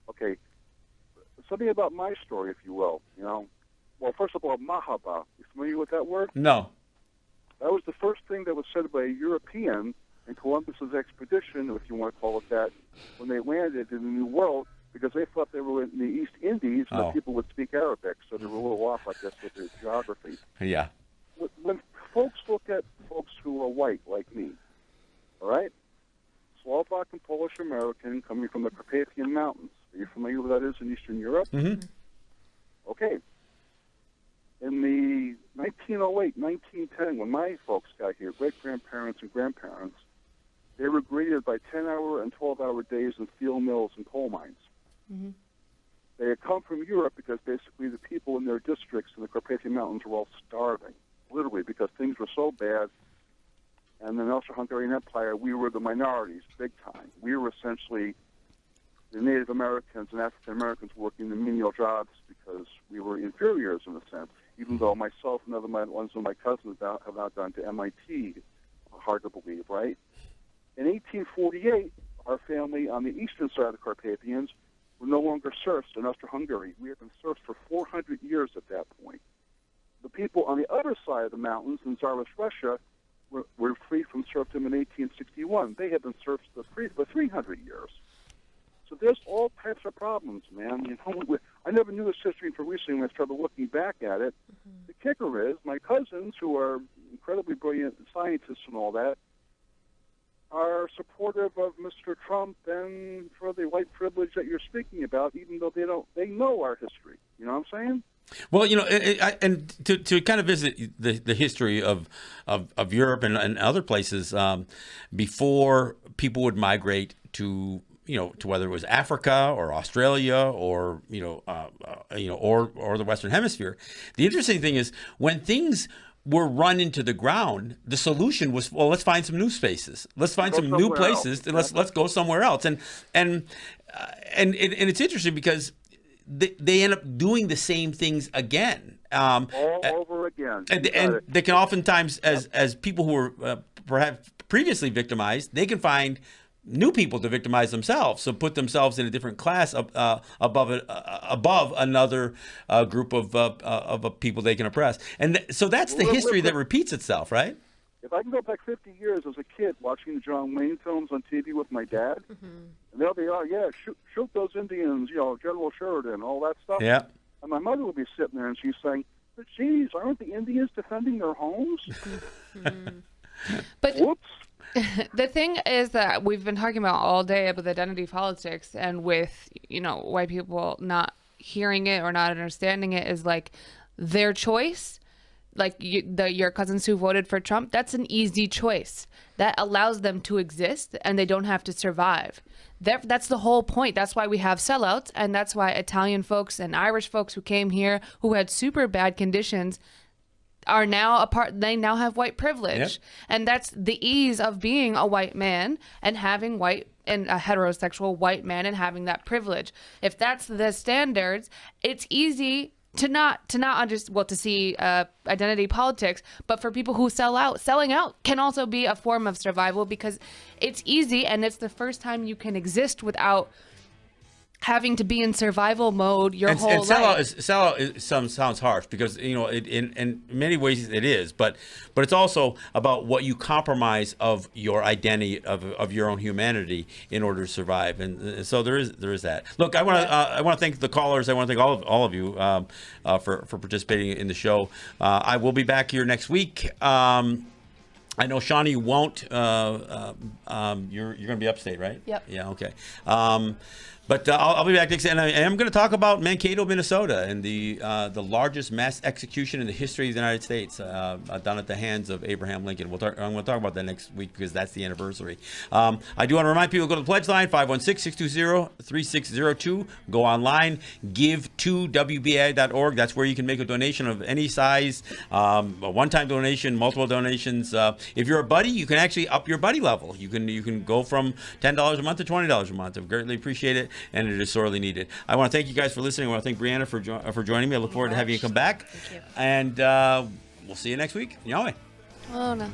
okay, something about my story, if you will. Well, first of all, Mahaba. You familiar with that word? No. That was the first thing that was said by a European in Columbus's expedition, if you want to call it that, when they landed in the New World, because they thought they were in the East Indies and the people would speak Arabic, so they were a little off, I guess, with their geography. Yeah. When folks look at folks who are white, like me, all right, Slovak and Polish American coming from the Carpathian Mountains. Are you familiar with what that is in Eastern Europe? Mm-hmm. Okay. In the 1908, 1910, when my folks got here, great-grandparents and grandparents, they were greeted by 10-hour and 12-hour days in steel mills and coal mines. Mm-hmm. They had come from Europe because basically the people in their districts in the Carpathian Mountains were all starving, literally, because things were so bad. And in the Austro-Hungarian Empire, we were the minorities, big time. We were essentially the Native Americans and African Americans working the menial jobs because we were inferiors in a sense, even though myself and one of my cousins have now gone to MIT. Hard to believe, right? In 1848, our family on the eastern side of the Carpathians were no longer serfs in Austro-Hungary. We had been serfs for 400 years at that point. The people on the other side of the mountains in Tsarist Russia were freed from serfdom in 1861. They had been serfs for 300 years. So there's all types of problems, man. I never knew this history until recently when I started looking back at it. Mm-hmm. The kicker is my cousins, who are incredibly brilliant scientists and all that, are supportive of Mr. Trump and for the white privilege that you're speaking about, even though they know our history. You know what I'm saying? Well, and to kind of visit the history of Europe and other places, before people would migrate to whether it was Africa or Australia or or the Western Hemisphere. The interesting thing is when things were run into the ground, the solution was, well, let's find some new spaces. Let's find some new places, and let's go somewhere else. And it's interesting because they end up doing the same things again. All over again. And they can oftentimes, as people who were perhaps previously victimized, they can find new people to victimize themselves, so put themselves in a different class above another group of people they can oppress. And so that's the history that repeats itself, right? If I can go back 50 years as a kid watching the John Wayne films on TV with my dad, and they'll be, oh, yeah, shoot those Indians, General Sheridan, all that stuff. Yeah. And my mother would be sitting there and she's saying, but geez, aren't the Indians defending their homes? But whoops. The thing is that we've been talking about all day about identity politics, and with, white people not hearing it or not understanding it is like their choice. Like your cousins who voted for Trump, that's an easy choice that allows them to exist and they don't have to survive. That's the whole point. That's why we have sellouts, and that's why Italian folks and Irish folks who came here who had super bad conditions are now they now have white privilege. Yep. And that's the ease of being a white man and having a heterosexual white man and having that privilege. If that's the standards, it's easy to see identity politics, but for people who selling out can also be a form of survival because it's easy and it's the first time you can exist without having to be in survival mode your whole life. Sellout sounds harsh because in many ways it is, but it's also about what you compromise of your identity of your own humanity in order to survive, and so there is that. Look, I want to thank the callers. I want to thank all of you for participating in the show. I will be back here next week. I know, Shawnee, you won't. You're going to be upstate, right? Yep. Yeah. Okay. But I'll be back next, and I'm going to talk about Mankato, Minnesota, and the largest mass execution in the history of the United States, done at the hands of Abraham Lincoln. I'm going to talk about that next week because that's the anniversary. I do want to remind people to go to the pledge line, 516-620-3602. Go online, give to WBAI.org. That's where you can make a donation of any size, a one-time donation, multiple donations. If you're a buddy, you can actually up your buddy level. You can go from $10 a month to $20 a month. I greatly appreciate it, and it is sorely needed. I want to thank you guys for listening. I want to thank Brianna for joining me. I look forward to having you come back. Thank you. And we'll see you next week. Yahweh. Oh, no.